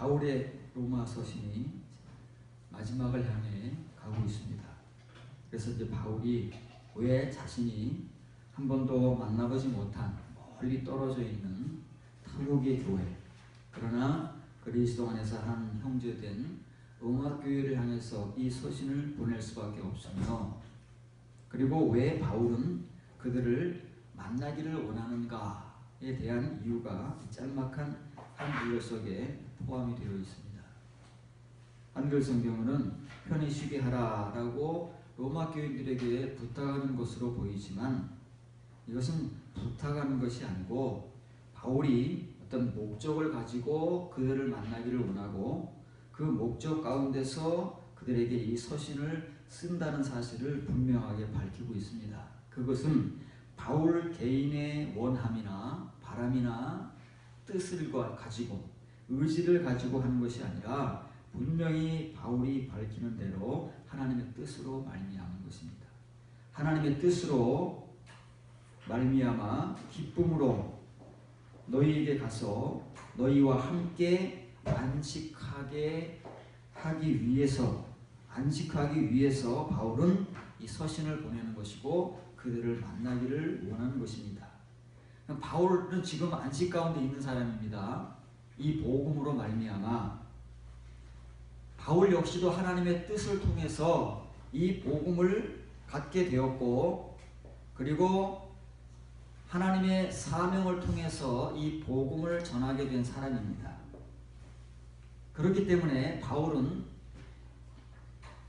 바울의 로마 서신이 마지막을 향해 가고 있습니다. 그래서 이제 바울이 왜 자신이 한 번도 만나보지 못한 멀리 떨어져 있는 타국의 교회, 그러나 그리스도 안에서 한 형제된 로마 교회를 향해서 이 서신을 보낼 수밖에 없으며, 그리고 왜 바울은 그들을 만나기를 원하는가에 대한 이유가 짤막한 한 구절 속에 포함이 되어 있습니다. 한글 성경은 편히 쉬게 하라라고 로마 교인들에게 부탁하는 것으로 보이지만, 이것은 부탁하는 것이 아니고 바울이 어떤 목적을 가지고 그들을 만나기를 원하고 그 목적 가운데서 그들에게 이 서신을 쓴다는 사실을 분명하게 밝히고 있습니다. 그것은 바울 개인의 원함이나 바람이나 뜻을 가지고 의지를 가지고 하는 것이 아니라 분명히 바울이 밝히는 대로 하나님의 뜻으로 말미암은 것입니다. 하나님의 뜻으로 말미암아 기쁨으로 너희에게 가서 너희와 함께 안식하게 하기 위해서 바울은 이 서신을 보내는 것이고 그들을 만나기를 원하는 것입니다. 바울은 지금 안식 가운데 있는 사람입니다. 이 복음으로 말미암아 바울 역시도 하나님의 뜻을 통해서 이 복음을 갖게 되었고, 그리고 하나님의 사명을 통해서 이 복음을 전하게 된 사람입니다. 그렇기 때문에 바울은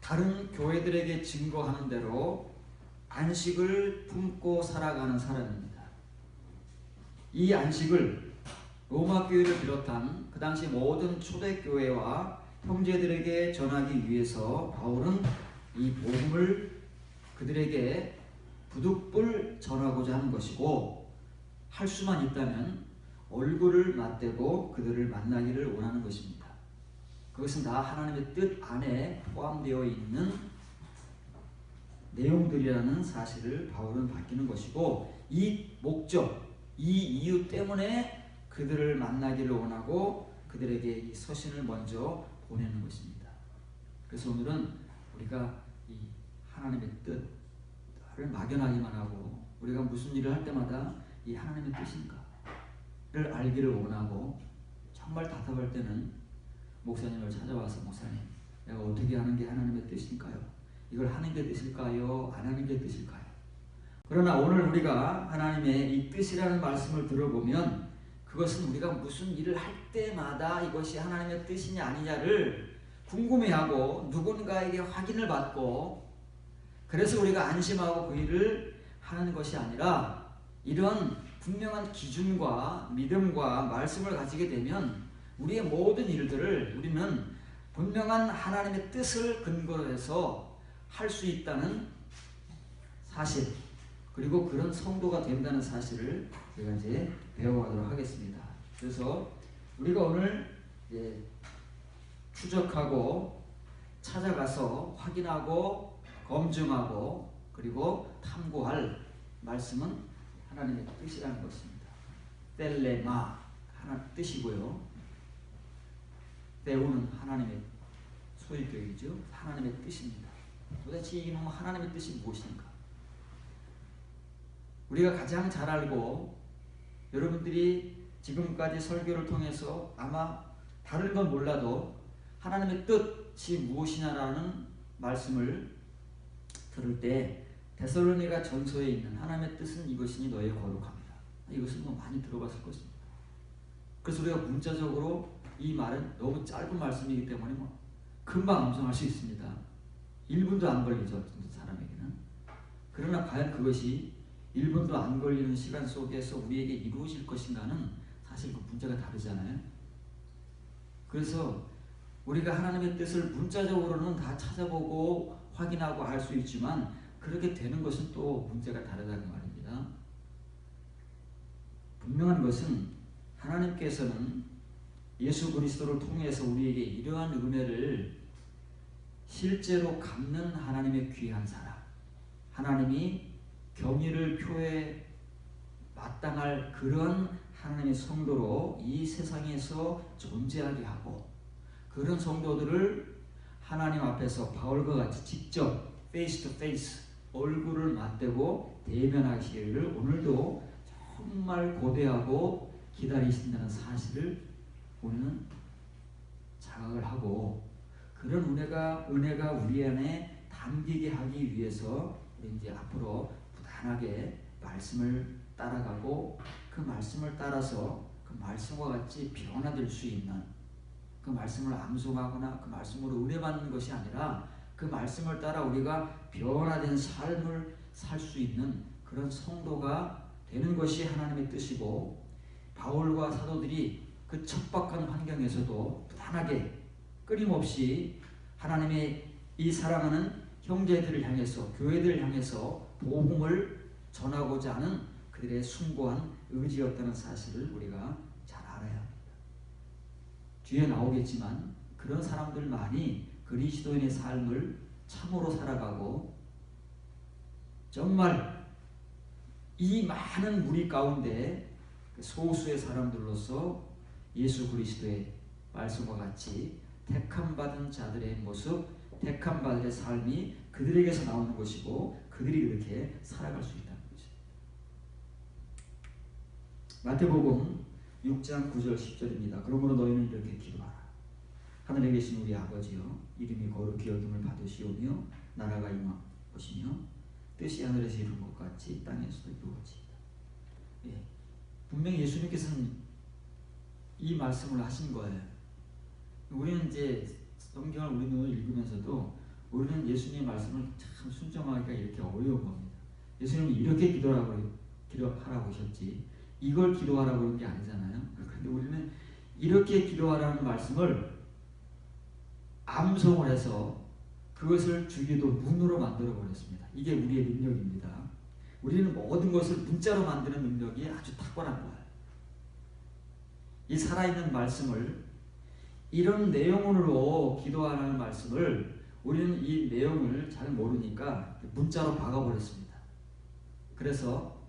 다른 교회들에게 증거하는 대로 안식을 품고 살아가는 사람입니다. 이 안식을 로마 교회를 비롯한 그 당시 모든 초대교회와 형제들에게 전하기 위해서 바울은 이 복음을 그들에게 부득불 전하고자 하는 것이고, 할 수만 있다면 얼굴을 맞대고 그들을 만나기를 원하는 것입니다. 그것은 다 하나님의 뜻 안에 포함되어 있는 내용들이라는 사실을 바울은 밝히는 것이고, 이 목적, 이 이유 때문에 그들을 만나기를 원하고 그들에게 이 서신을 먼저 보내는 것입니다. 그래서 오늘은 우리가 이 하나님의 뜻을 막연하기만 하고 우리가 무슨 일을 할 때마다 이 하나님의 뜻인가를 알기를 원하고, 정말 답답할 때는 목사님을 찾아와서 목사님, 내가 어떻게 하는 게 하나님의 뜻일까요? 이걸 하는 게 뜻일까요? 안 하는 게 뜻일까요? 그러나 오늘 우리가 하나님의 이 뜻이라는 말씀을 들어보면 그것은 우리가 무슨 일을 할 때마다 이것이 하나님의 뜻이냐 아니냐를 궁금해하고 누군가에게 확인을 받고, 그래서 우리가 안심하고 그 일을 하는 것이 아니라 이런 분명한 기준과 믿음과 말씀을 가지게 되면 우리의 모든 일들을 우리는 분명한 하나님의 뜻을 근거로 해서 할 수 있다는 사실, 그리고 그런 성도가 된다는 사실을 제가 이제 배워가도록 하겠습니다. 그래서 우리가 오늘 이제 추적하고 찾아가서 확인하고 검증하고 그리고 탐구할 말씀은 하나님의 뜻이라는 것입니다. 텔레마, 하나 뜻이고요. 데우는 하나님의 소유격이죠. 하나님의 뜻입니다. 도대체 이놈 하나님의 뜻이 무엇인가? 우리가 가장 잘 알고, 여러분들이 지금까지 설교를 통해서 아마 다른 건 몰라도 하나님의 뜻이 무엇이냐라는 말씀을 들을 때 데살로니가 전서에 있는 하나님의 뜻은 이것이니 너의 거룩함이다. 이것은 뭐 많이 들어봤을 것입니다. 그래서 우리가 문자적으로 이 말은 너무 짧은 말씀이기 때문에 뭐 금방 암송할 수 있습니다. 1분도 안 걸리죠, 사람에게는. 그러나 과연 그것이 1분도 안 걸리는 시간 속에서 우리에게 이루어질 것인가는 사실 그 문제가 다르잖아요. 그래서 우리가 하나님의 뜻을 문자적으로는 다 찾아보고 확인하고 알 수 있지만 그렇게 되는 것은 또 문제가 다르다는 말입니다. 분명한 것은 하나님께서는 예수 그리스도를 통해서 우리에게 이러한 은혜를 실제로 갚는 하나님의 귀한 사람, 하나님이 경의를 표해 마땅할 그런 하나님의 성도로 이 세상에서 존재하게 하고, 그런 성도들을 하나님 앞에서 바울과 같이 직접 페이스 투 페이스 얼굴을 맞대고 대면하시기를 오늘도 정말 고대하고 기다리신다는 사실을 우리는 자각을 하고, 그런 은혜가 우리 안에 담기게 하기 위해서 우리 이제 앞으로 부단하게 말씀을 따라가고, 그 말씀을 따라서 그 말씀과 같이 변화될 수 있는, 그 말씀을 암송하거나 그 말씀으로 은혜받는 것이 아니라 그 말씀을 따라 우리가 변화된 삶을 살 수 있는 그런 성도가 되는 것이 하나님의 뜻이고, 바울과 사도들이 그 척박한 환경에서도 부단하게 끊임없이 하나님의 이 사랑하는 형제들을 향해서, 교회들을 향해서 복음을 전하고자 하는 그들의 숭고한 의지였다는 사실을 우리가 잘 알아야 합니다. 뒤에 나오겠지만 그런 사람들만이 그리스도인의 삶을 참으로 살아가고, 정말 이 많은 무리 가운데 소수의 사람들로서 예수 그리스도의 말씀과 같이 택함받은 자들의 모습, 택함받은 삶이 그들에게서 나오는 것이고, 그들이 그렇게 살아갈 수 있다는 것입니다. 마태복음 6장 9절 10절입니다. 그러므로 너희는 이렇게 기도하라. 하늘에 계신 우리 아버지여, 이름이 거룩히 여김을 받으시오며 나라가 임하시며 뜻이 하늘에서 이룬 것 같이 땅에서도 이루어지이다. 예, 분명히 예수님께서는 이 말씀을 하신 거예요. 우리는 이제 성경을 우리 눈으로 읽으면서도 우리는 예수님의 말씀을 참 순종하기가 이렇게 어려운 겁니다. 예수님은 이렇게 기도하라고 하셨지 이걸 기도하라고 그런 게 아니잖아요. 그런데 우리는 이렇게 기도하라는 말씀을 암송을 해서 그것을 주기도 문으로 만들어 버렸습니다. 이게 우리의 능력입니다. 우리는 모든 것을 문자로 만드는 능력이 아주 탁월한 거예요. 이 살아있는 말씀을, 이런 내용으로 기도하라는 말씀을 우리는 이 내용을 잘 모르니까 문자로 박아버렸습니다. 그래서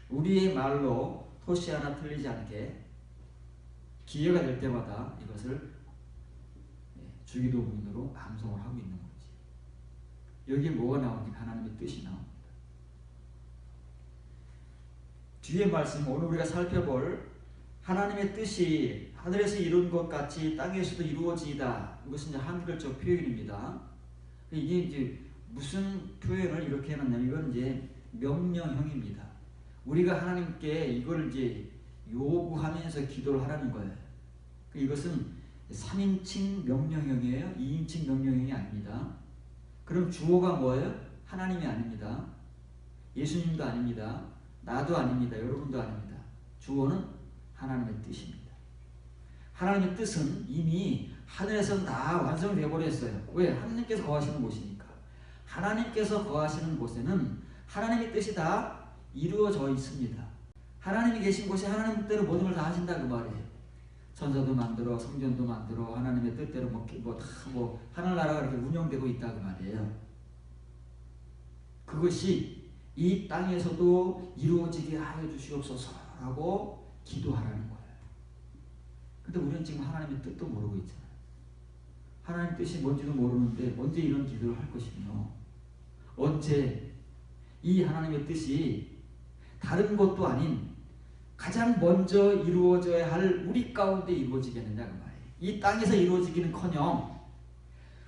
우리의 말로 토시 하나 틀리지 않게 기회가 될 때마다 이것을 주기도문으로 암송을 하고 있는 거지. 여기에 뭐가 나옵니까? 하나님의 뜻이 나옵니다. 뒤에 말씀, 오늘 우리가 살펴볼 하나님의 뜻이 하늘에서 이룬 것 같이 땅에서도 이루어지이다. 이것은 이제 한글적 표현입니다. 이게 이제 무슨 표현을 이렇게 해놨냐면 이건 이제 명령형입니다. 우리가 하나님께 이걸 이제 요구하면서 기도를 하라는 거예요. 이것은 3인칭 명령형이에요. 2인칭 명령형이 아닙니다. 그럼 주어가 뭐예요? 하나님이 아닙니다. 예수님도 아닙니다. 나도 아닙니다. 여러분도 아닙니다. 주어는 하나님의 뜻입니다. 하나님의 뜻은 이미 하늘에서 다 완성되어 버렸어요. 왜? 하나님께서 거하시는 곳이니까. 하나님께서 거하시는 곳에는 하나님의 뜻이 다 이루어져 있습니다. 하나님이 계신 곳에 하나님 뜻대로 모든 걸 다 하신다 그 말이에요. 천사도 만들어, 성전도 만들어, 하나님의 뜻대로 하늘나라가 이렇게 운영되고 있다 그 말이에요. 그것이 이 땅에서도 이루어지게 하여 주시옵소서라고 기도하라는 거예요. 근데 우리는 지금 하나님의 뜻도 모르고 있잖아요. 하나님 뜻이 뭔지도 모르는데 언제 이런 기도를 할 것이며, 언제 이 하나님의 뜻이 다른 것도 아닌 가장 먼저 이루어져야 할 우리 가운데 이루어지겠느냐 그 말이에요. 이 땅에서 이루어지기는커녕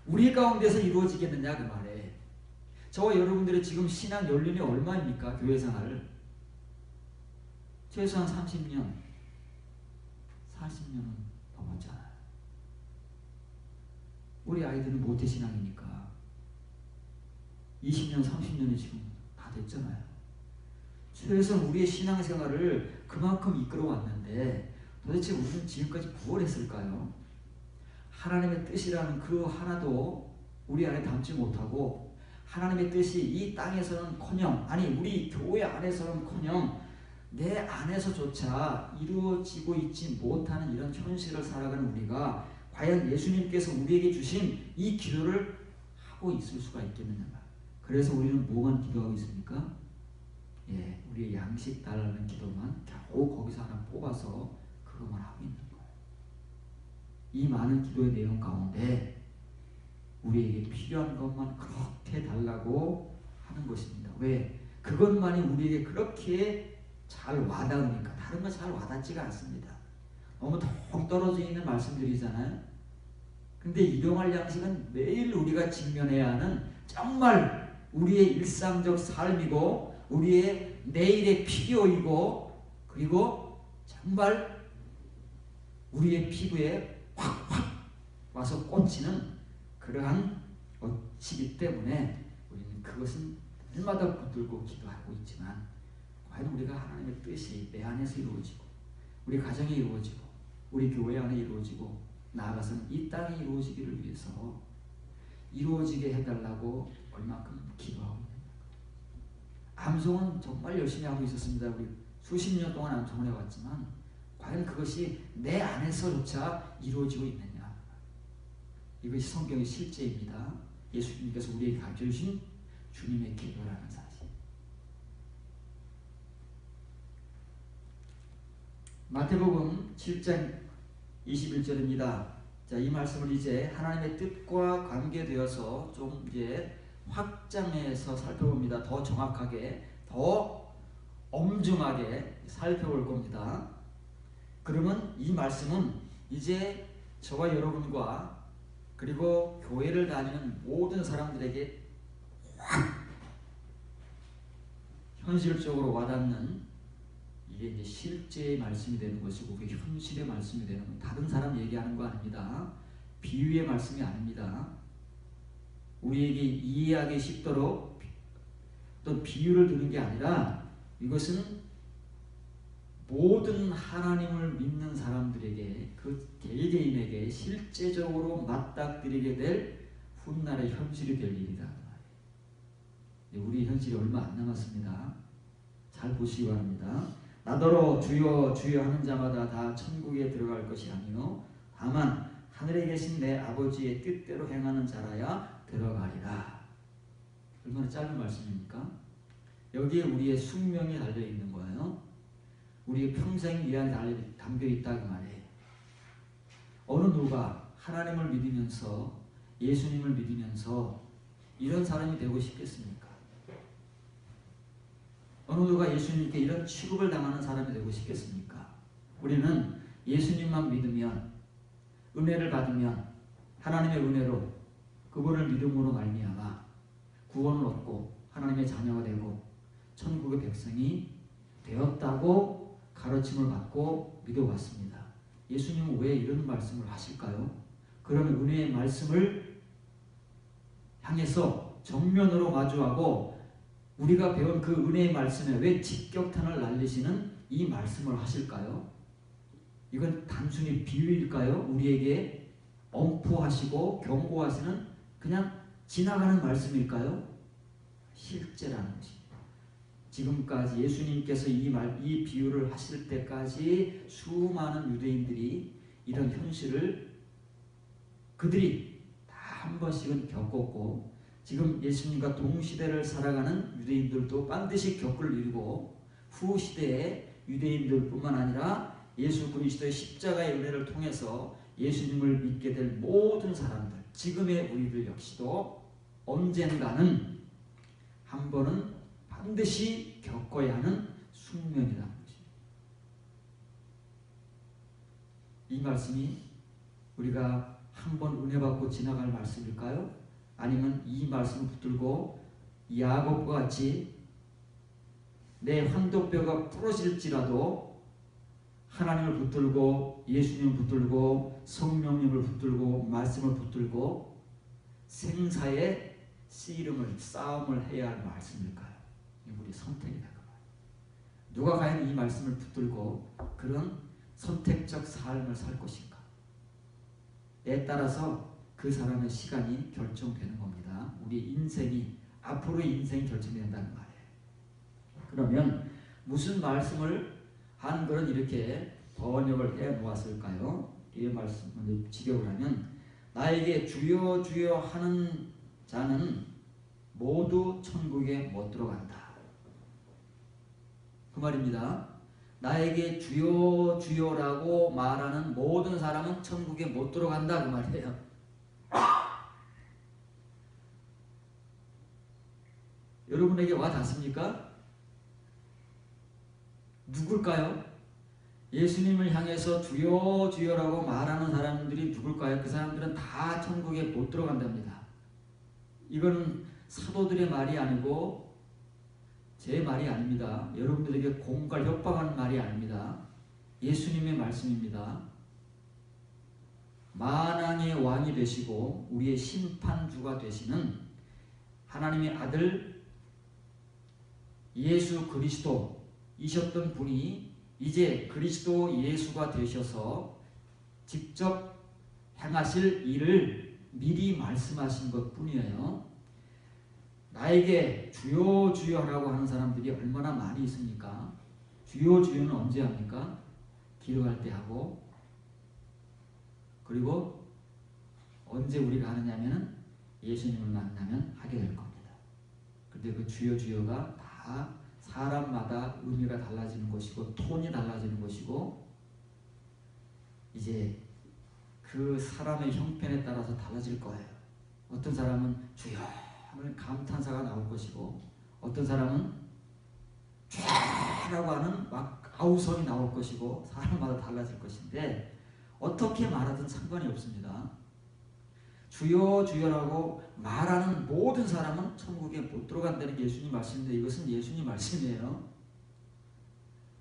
우리 가운데서 이루어지겠느냐 그 말이에요. 저와 여러분들의 지금 신앙 연륜이 얼마입니까? 교회 생활을 최소한 30년, 40년은 넘었잖아요. 우리 아이들은 모태신앙이니까 20년, 30년이 지금 다 됐잖아요. 최소한 우리의 신앙생활을 그만큼 이끌어왔는데 도대체 우리는 지금까지 무엇을 했을까요? 하나님의 뜻이라는 그 하나도 우리 안에 담지 못하고, 하나님의 뜻이 이 땅에서는커녕, 아니 우리 교회 안에서는커녕 내 안에서조차 이루어지고 있지 못하는 이런 현실을 살아가는 우리가 과연 예수님께서 우리에게 주신 이 기도를 하고 있을 수가 있겠느냐. 그래서 우리는 뭐만 기도하고 있습니까? 예, 우리의 양식 달라는 기도만 겨우 거기서 하나 뽑아서 그것만 하고 있는 거예요. 이 많은 기도의 내용 가운데 우리에게 필요한 것만 그렇게 달라고 하는 것입니다. 왜? 그것만이 우리에게 그렇게 잘 와닿으니까. 다른 거 잘 와닿지가 않습니다. 너무 동떨어져 있는 말씀들이잖아요. 근데 일용할 양식은 매일 우리가 직면해야 하는 정말 우리의 일상적 삶이고 우리의 내일의 필요이고 그리고 정말 우리의 피부에 확확 와서 꽂히는 그러한 것이기 때문에 우리는 그것은 날마다 붙들고 기도하고 있지만 과연 우리가 하나님의 뜻이 내 안에서 이루어지고 우리 가정에 이루어지고 우리 교회 안에 이루어지고 나아가서는 이 땅에 이루어지기를 위해서 이루어지게 해달라고 얼마큼 기도하고 있느냐. 암송은 정말 열심히 하고 있었습니다. 우리 수십 년 동안 암송을 해왔지만 과연 그것이 내 안에서조차 이루어지고 있느냐. 이것이 성경의 실제입니다. 예수님께서 우리에게 가르쳐주신 주님의 기도라는 사실. 마태복음 7장 21절입니다. 자, 이 말씀을 이제 하나님의 뜻과 관계되어서 좀 이제 확장해서 살펴봅니다. 더 정확하게, 더 엄중하게 살펴볼 겁니다. 그러면 이 말씀은 이제 저와 여러분과 그리고 교회를 다니는 모든 사람들에게 확 현실적으로 와닿는 이게 이제 실제의 말씀이 되는 것이고 그게 현실의 말씀이 되는 건 다른 사람 얘기하는 거 아닙니다. 비유의 말씀이 아닙니다. 우리에게 이해하기 쉽도록 또 비유를 드는 게 아니라 이것은 모든 하나님을 믿는 사람들에게 그 개개인에게 실제적으로 맞닥뜨리게 될 훗날의 현실이 될 일이다. 우리 현실이 얼마 안 남았습니다. 잘 보시기 바랍니다. 나더러 주여 주여 하는 자마다 다 천국에 들어갈 것이 아니요 다만 하늘에 계신 내 아버지의 뜻대로 행하는 자라야 들어가리라. 얼마나 짧은 말씀입니까? 여기에 우리의 숙명이 달려있는 거예요. 우리의 평생 위안이 담겨있다 그 말이에요. 어느 누가 하나님을 믿으면서 예수님을 믿으면서 이런 사람이 되고 싶겠습니까? 어느 누가 예수님께 이런 취급을 당하는 사람이 되고 싶겠습니까? 우리는 예수님만 믿으면 은혜를 받으면 하나님의 은혜로 그분을 믿음으로 말미암아 구원을 얻고 하나님의 자녀가 되고 천국의 백성이 되었다고 가르침을 받고 믿어왔습니다. 예수님은 왜 이런 말씀을 하실까요? 그런 은혜의 말씀을 향해서 정면으로 마주하고 우리가 배운 그 은혜의 말씀에 왜 직격탄을 날리시는 이 말씀을 하실까요? 이건 단순히 비유일까요? 우리에게 엄포하시고 경고하시는 그냥 지나가는 말씀일까요? 실제라는 것입니다. 지금까지 예수님께서 이 비유를 하실 때까지 수많은 유대인들이 이런 현실을 그들이 다 한 번씩은 겪었고 지금 예수님과 동시대를 살아가는 유대인들도 반드시 겪을 일이고 후 시대의 유대인들뿐만 아니라 예수 그리스도의 십자가의 은혜를 통해서 예수님을 믿게 될 모든 사람들, 지금의 우리들 역시도 언젠가는 한 번은 반드시 겪어야 하는 숙명이라는 것입니다. 이 말씀이 우리가 한 번 은혜 받고 지나갈 말씀일까요? 아니면 이 말씀을 붙들고 야곱과 같이 내 환도뼈가 부러질지라도 하나님을 붙들고 예수님을 붙들고 성령님을 붙들고 말씀을 붙들고 생사의 씨름을 싸움을 해야 할 말씀일까요? 우리 선택이다. 누가 과연 이 말씀을 붙들고 그런 선택적 삶을 살 것인가? 에 따라서 그 사람의 시간이 결정되는 겁니다. 우리 인생이 앞으로의 인생이 결정된다는 말이에요. 그러면 무슨 말씀을 한글은 이렇게 번역을 해 놓았을까요? 이 말씀을 직역을 하면 나에게 주여 주여 하는 자는 모두 천국에 못 들어간다. 그 말입니다. 나에게 주여 주여라고 말하는 모든 사람은 천국에 못 들어간다 그 말이에요. 여러분에게 와 닿습니까? 누굴까요? 예수님을 향해서 주여 주여라고 말하는 사람들이 누굴까요? 그 사람들은 다 천국에 못 들어간답니다. 이건 사도들의 말이 아니고 제 말이 아닙니다. 여러분들에게 공갈 협박하는 말이 아닙니다. 예수님의 말씀입니다. 만왕의 왕이 되시고 우리의 심판주가 되시는 하나님의 아들 예수 그리스도이셨던 분이 이제 그리스도 예수가 되셔서 직접 행하실 일을 미리 말씀하신 것 뿐이에요. 나에게 주여 주여라고 하는 사람들이 얼마나 많이 있습니까? 주여 주여는 언제 합니까? 기도할 때 하고, 그리고 언제 우리가 하느냐면 예수님을 만나면 하게 될 겁니다. 그런데 그 주여 주여가 다 사람마다 의미가 달라지는 것이고 톤이 달라지는 것이고 이제 그 사람의 형편에 따라서 달라질 거예요. 어떤 사람은 주여 하면 감탄사가 나올 것이고 어떤 사람은 죄라고 하는 막 아우성이 나올 것이고 사람마다 달라질 것인데 어떻게 말하든 상관이 없습니다. 주여 주여라고 말하는 모든 사람은 천국에 못 들어간다는 게 예수님 말씀인데 이것은 예수님 말씀이에요.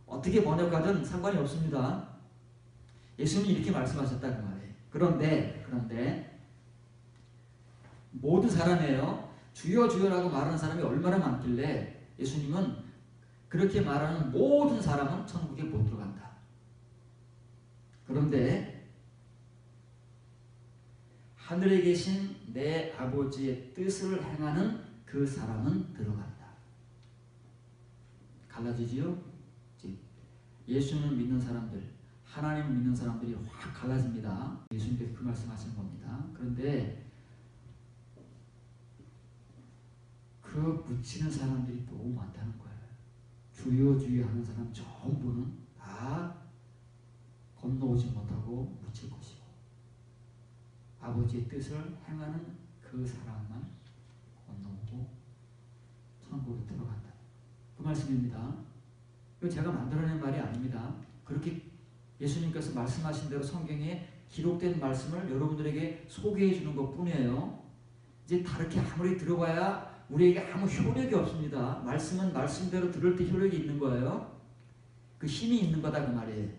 어떻게 번역하든 상관이 없습니다. 예수님이 이렇게 말씀하셨다 그 말이에요. 그런데 모든 사람이에요. 주여 주여라고 말하는 사람이 얼마나 많길래 예수님은 그렇게 말하는 모든 사람은 천국에 못 들어간다. 그런데 하늘에 계신 내 아버지의 뜻을 행하는 그 사람은 들어간다. 갈라지지요? 예수님을 믿는 사람들, 하나님을 믿는 사람들이 확 갈라집니다. 예수님께서 그 말씀하시는 겁니다. 그런데 그 묻히는 사람들이 너무 많다는 거예요. 주여 주여 하는 사람 전부는 다 건너오지 못하고 묻힐 것이고 아버지의 뜻을 행하는 그 사람만 건너오고 천국으로 들어간다. 그 말씀입니다. 이거 제가 만들어낸 말이 아닙니다. 그렇게 예수님께서 말씀하신 대로 성경에 기록된 말씀을 여러분들에게 소개해 주는 것 뿐이에요. 이제 다르게 아무리 들어봐야 우리에게 아무 효력이 없습니다. 말씀은 말씀대로 들을 때 효력이 있는 거예요. 그 힘이 있는 거다 그 말이에요.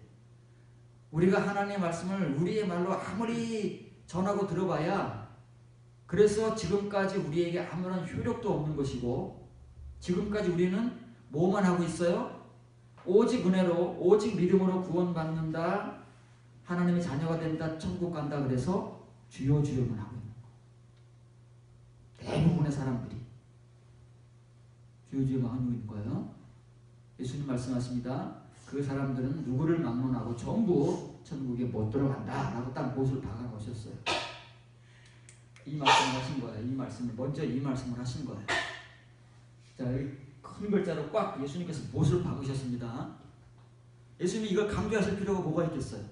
우리가 하나님의 말씀을 우리의 말로 아무리 전하고 들어봐야 그래서 지금까지 우리에게 아무런 효력도 없는 것이고 지금까지 우리는 뭐만 하고 있어요? 오직 은혜로 오직 믿음으로 구원받는다. 하나님의 자녀가 된다. 천국 간다. 그래서 주여 주여만 하고 있는 거예요. 대부분의 사람들이 주여 주여만 하고 있는 거예요. 예수님 말씀하십니다. 그 사람들은 누구를 막론하고 전부 천국에 못 들어간다 라고 딱 못을 박아놓으셨어요. 이 말씀을 하신 거예요. 이 말씀을 먼저 이 말씀을 하신 거예요. 자, 여기 큰 글자로 꽉 예수님께서 못을 박으셨습니다. 예수님이 이걸 강조하실 필요가 뭐가 있겠어요?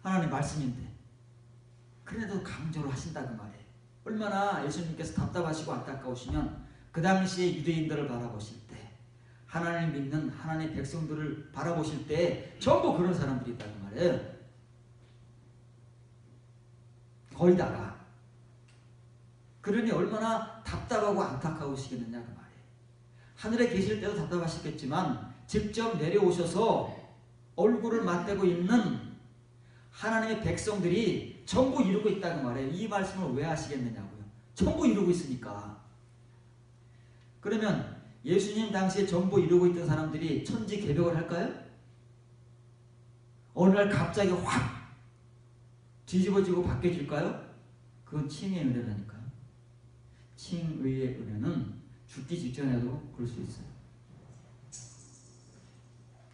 하나님 말씀인데 그래도 강조를 하신다 그 말이에요. 얼마나 예수님께서 답답하시고 안타까우시면 그 당시에 유대인들을 바라보실 때 하나님 믿는 하나님의 백성들을 바라보실 때 전부 그런 사람들이 있다고 말이에요. 거의 다가. 그러니 얼마나 답답하고 안타까우시겠느냐 그 말이에요. 하늘에 계실 때도 답답하시겠지만 직접 내려오셔서 얼굴을 맞대고 있는 하나님의 백성들이 전부 이루고 있다고 말해요. 이 말씀을 왜 하시겠느냐고요. 전부 이루고 있으니까. 그러면 예수님 당시에 전부 이루고 있던 사람들이 천지개벽을 할까요? 어느 날 갑자기 확 뒤집어지고 바뀌어질까요? 그건 칭의 은혜라니까요. 칭의의 은혜는 죽기 직전에도 그럴 수 있어요.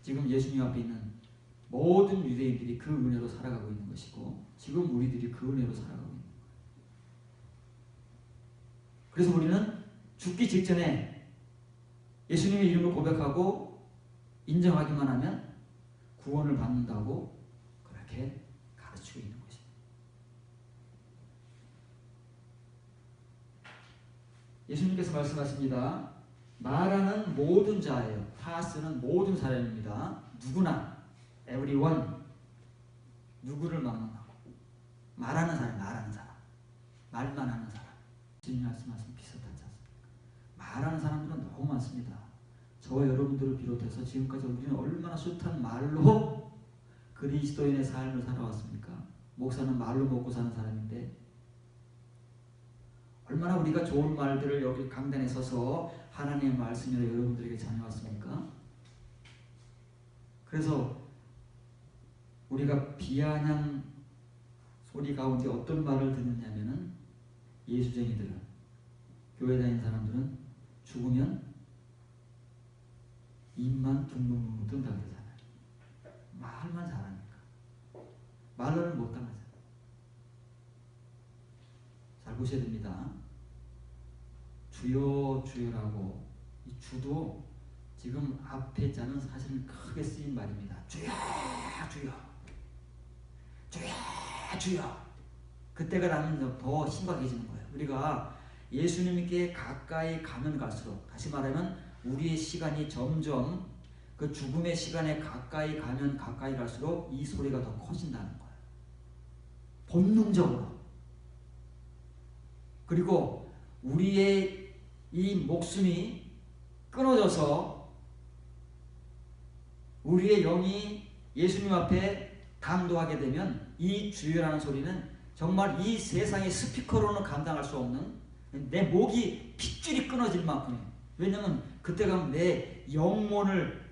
지금 예수님 앞에 있는 모든 유대인들이 그 은혜로 살아가고 있는 것이고 지금 우리들이 그 은혜로 살아가고 있는 거예요. 그래서 우리는 죽기 직전에 예수님의 이름을 고백하고 인정하기만 하면 구원을 받는다고 그렇게 가르치고 있는 것입니다. 예수님께서 말씀하십니다. 말하는 모든 자예요. 타스는 모든 사람입니다. 누구나, everyone. 누구를 막론하고 말하는 사람, 말만 하는 사람. 주님 말씀하신 비슷하지 않습니까? 말하는 사람들은 너무 많습니다. 저와 여러분들을 비롯해서 지금까지 우리는 얼마나 숱한 말로 그리스도인의 삶을 살아왔습니까? 목사는 말로 먹고 사는 사람인데 얼마나 우리가 좋은 말들을 여기 강단에 서서 하나님의 말씀으로 여러분들에게 전해왔습니까? 그래서 우리가 비아냥 소리 가운데 어떤 말을 듣느냐면은 예수쟁이들은, 교회 다니는 사람들은 죽으면 입만 둥둥둥 뜬다 그러잖아요. 말만 잘하니까. 말로는 못 당하잖아요. 잘 보셔야 됩니다. 주여 주여라고, 이 주도 지금 앞에 자는 사실은 크게 쓰인 말입니다. 주여 주여 주여 주여. 그때가 나면 더 심각해지는 거예요. 우리가 예수님께 가까이 가면 갈수록, 다시 말하면 우리의 시간이 점점 그 죽음의 시간에 가까이 가면 가까이 갈수록 이 소리가 더 커진다는 거예요. 본능적으로. 그리고 우리의 이 목숨이 끊어져서 우리의 영이 예수님 앞에 강도하게 되면 이 주여라는 소리는 정말 이 세상의 스피커로는 감당할 수 없는, 내 목이 핏줄이 끊어질 만큼이에요. 왜냐하면 그때 가면 내 영혼을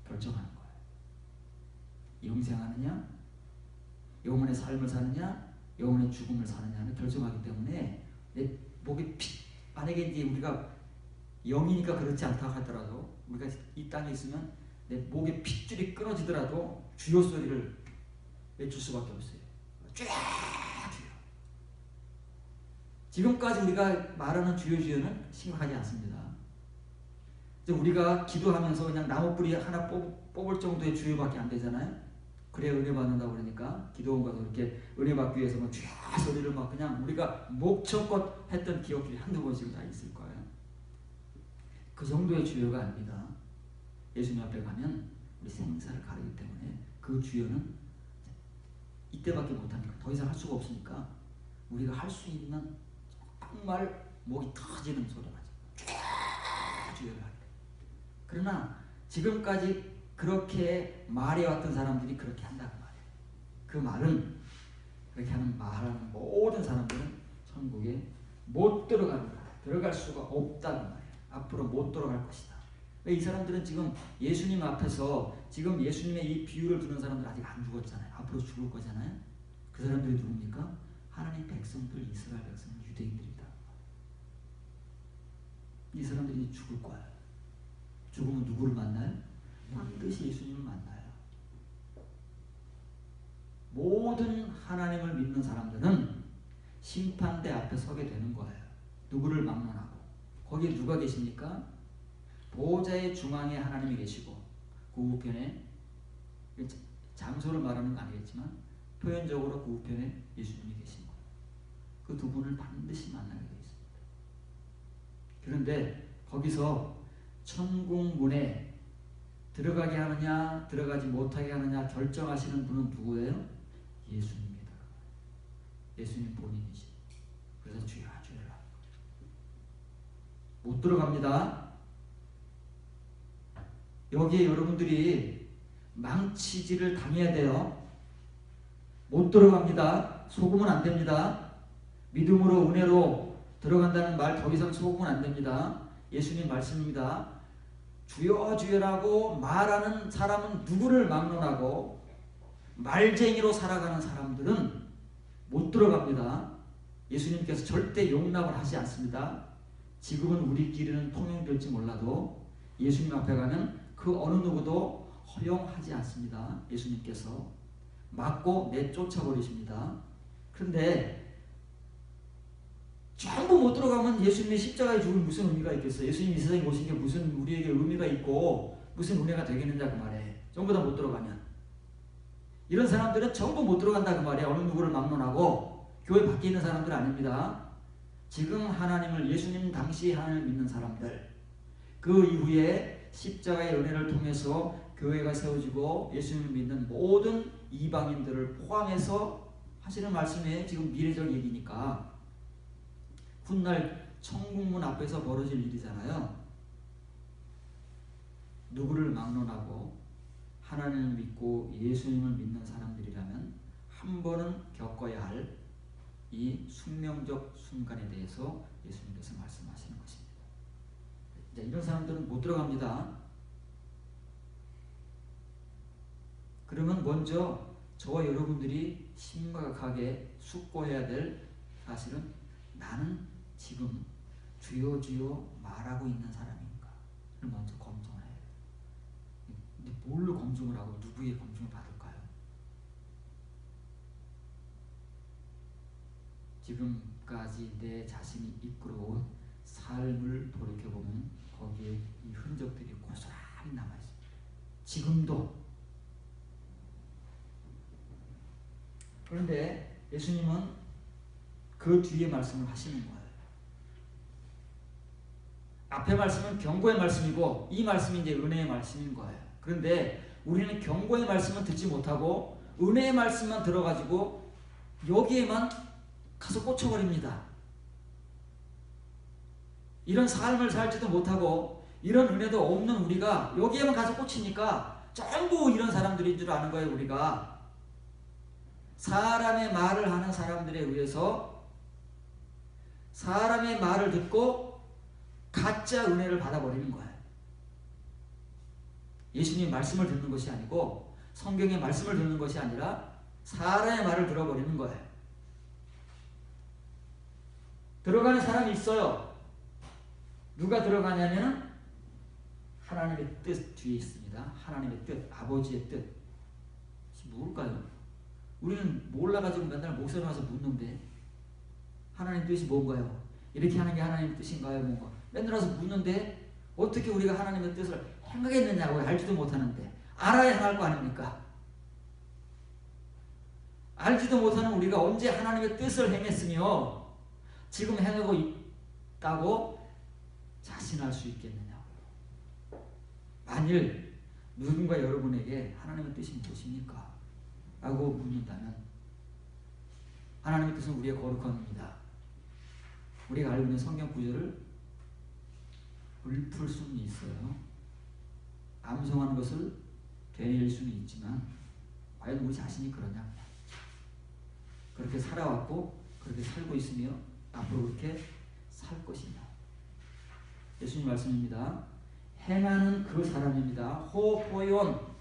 결정하는 거예요. 영생하느냐, 영혼의 삶을 사느냐, 영혼의 죽음을 사느냐를 결정하기 때문에 내 목이 만약에 이제 우리가 영이니까 그렇지 않다 하더라도, 우리가 이 땅에 있으면 내 목의 핏줄이 끊어지더라도 주여 소리를 외칠 수밖에 없어요. 주여 주여. 지금까지 우리가 말하는 주여 주여는 심각하지 않습니다. 우리가 기도하면서 그냥 나무뿌리 하나 뽑을 정도의 주여밖에 안 되잖아요. 그래 은혜 받는다고 그러니까 기도원 가서 이렇게 은혜 받기 위해서 막 주여 소리를 막 그냥 우리가 목청껏 했던 기억들이 한두 번씩은 다 있을 거예요. 그 정도의 주여가 아닙니다. 예수님 앞에 가면 우리 생사를 가르기 때문에 그 주여는 이때밖에 못하니까, 더 이상 할 수가 없으니까 우리가 할 수 있는 정말 목이 터지는 소리가 나죠. 주여를 하게. 그러나 지금까지 그렇게 말해왔던 사람들이 그렇게 한다는 말이에요. 그 말은, 그렇게 말하는 모든 사람들은 천국에 못 들어간다. 들어갈 수가 없다는 말이에요. 앞으로 못 들어갈 것이다. 이 사람들은 지금 예수님 앞에서, 지금 예수님의 이 비유를 듣는 사람들 아직 안 죽었잖아요. 앞으로 죽을 거잖아요. 그 사람들이 누굽니까? 하나님 백성들, 이스라엘 백성들, 유대인들이다. 이 사람들이 죽을 거야. 죽으면 누구를 만나요? 반드시 예수님을 만나요. 모든 하나님을 믿는 사람들은 심판대 앞에 서게 되는 거예요. 누구를 막론하고. 거기에 누가 계십니까? 보좌의 중앙에 하나님이 계시고, 그 우편에, 장소를 말하는 건 아니겠지만 표현적으로 그 우편에 예수님이 계신 거예요. 그 두 분을 반드시 만나게 되어 있습니다. 그런데 거기서 천국 문에 들어가게 하느냐 들어가지 못하게 하느냐 결정하시는 분은 누구예요? 예수님입니다. 예수님 본인이시. 그래서 주여 주여라. 못 들어갑니다. 여기에 여러분들이 망치질을 당해야 돼요. 못 들어갑니다. 속으면 안 됩니다. 믿음으로 은혜로 들어간다는 말 더 이상 속으면 안 됩니다. 예수님 말씀입니다. 주여 주여라고 말하는 사람은 누구를 막론하고 말쟁이로 살아가는 사람들은 못 들어갑니다. 예수님께서 절대 용납을 하지 않습니다. 지금은 우리끼리는 통용될지 몰라도 예수님 앞에 가면 그 어느 누구도 허용하지 않습니다. 예수님께서 막고 내쫓아버리십니다. 그런데 전부 못 들어가면 예수님의 십자가에 죽을 무슨 의미가 있겠어요? 예수님이 이 세상에 오신 게 무슨 우리에게 의미가 있고 무슨 은혜가 되겠느냐 그 말이에요. 전부 다 못 들어가면. 이런 사람들은 전부 못 들어간다 그 말이에요. 어느 누구를 막론하고. 교회 밖에 있는 사람들 아닙니다. 지금 하나님을, 예수님 당시 하나님을 믿는 사람들, 그 이후에 십자가의 은혜를 통해서 교회가 세워지고 예수님을 믿는 모든 이방인들을 포함해서 하시는 말씀에 지금 미래적 얘기니까 훗날 천국문 앞에서 벌어질 일이잖아요. 누구를 막론하고 하나님을 믿고 예수님을 믿는 사람들이라면 한 번은 겪어야 할 이 숙명적 순간에 대해서 예수님께서 말씀하시는 것입니다. 이제 이런 사람들은 못 들어갑니다. 그러면 먼저 저와 여러분들이 심각하게 숙고해야 될 사실은 나는 지금 주여 주여 말하고 있는 사람인가를 먼저 검증을 해야 돼요. 근데 뭘로 검증을 하고 누구의 검증을 받을까요? 지금까지 내 자신이 이끌어온 삶을 돌이켜보면 거기에 이 흔적들이 고스란히 남아있습니다. 지금도. 그런데 예수님은 그 뒤에 말씀을 하시는 거예요. 앞에 말씀은 경고의 말씀이고 이 말씀이 이제 은혜의 말씀인 거예요. 그런데 우리는 경고의 말씀은 듣지 못하고 은혜의 말씀만 들어가지고 여기에만 가서 꽂혀버립니다. 이런 삶을 살지도 못하고 이런 은혜도 없는 우리가 여기에만 가서 꽂히니까 전부 이런 사람들인 줄 아는 거예요. 우리가 사람의 말을 하는 사람들에 의해서 사람의 말을 듣고 가짜 은혜를 받아버리는 거예요. 예수님 말씀을 듣는 것이 아니고 성경의 말씀을 듣는 것이 아니라 사람의 말을 들어버리는 거예요. 들어가는 사람이 있어요. 누가 들어가냐면 하나님의 뜻 뒤에 있습니다. 하나님의 뜻, 아버지의 뜻. 뭘까요? 우리는 몰라가지고 맨날 목사님 와서 묻는데 하나님 뜻이 뭔가요? 이렇게 하는 게 하나님의 뜻인가요? 뭔가 맨날 와서 묻는데 어떻게 우리가 하나님의 뜻을 행하겠느냐고 알지도 못하는데 알아야 행할 거 아닙니까? 알지도 못하는 우리가 언제 하나님의 뜻을 행했으며 지금 행하고 있다고 자신할 수 있겠느냐고요. 만일 누군가 여러분에게 하나님의 뜻이 무엇입니까? 라고 묻는다면 하나님의 뜻은 우리의 거룩함입니다. 우리가 알고 있는 성경 구절을 읊을 수는 있어요. 암송하는 것을 되뇌일 수는 있지만 과연 우리 자신이 그러냐? 그렇게 살아왔고 그렇게 살고 있으며 앞으로 그렇게 살 것이냐? 예수님 말씀입니다. 행하는 그 사람입니다. 호포yon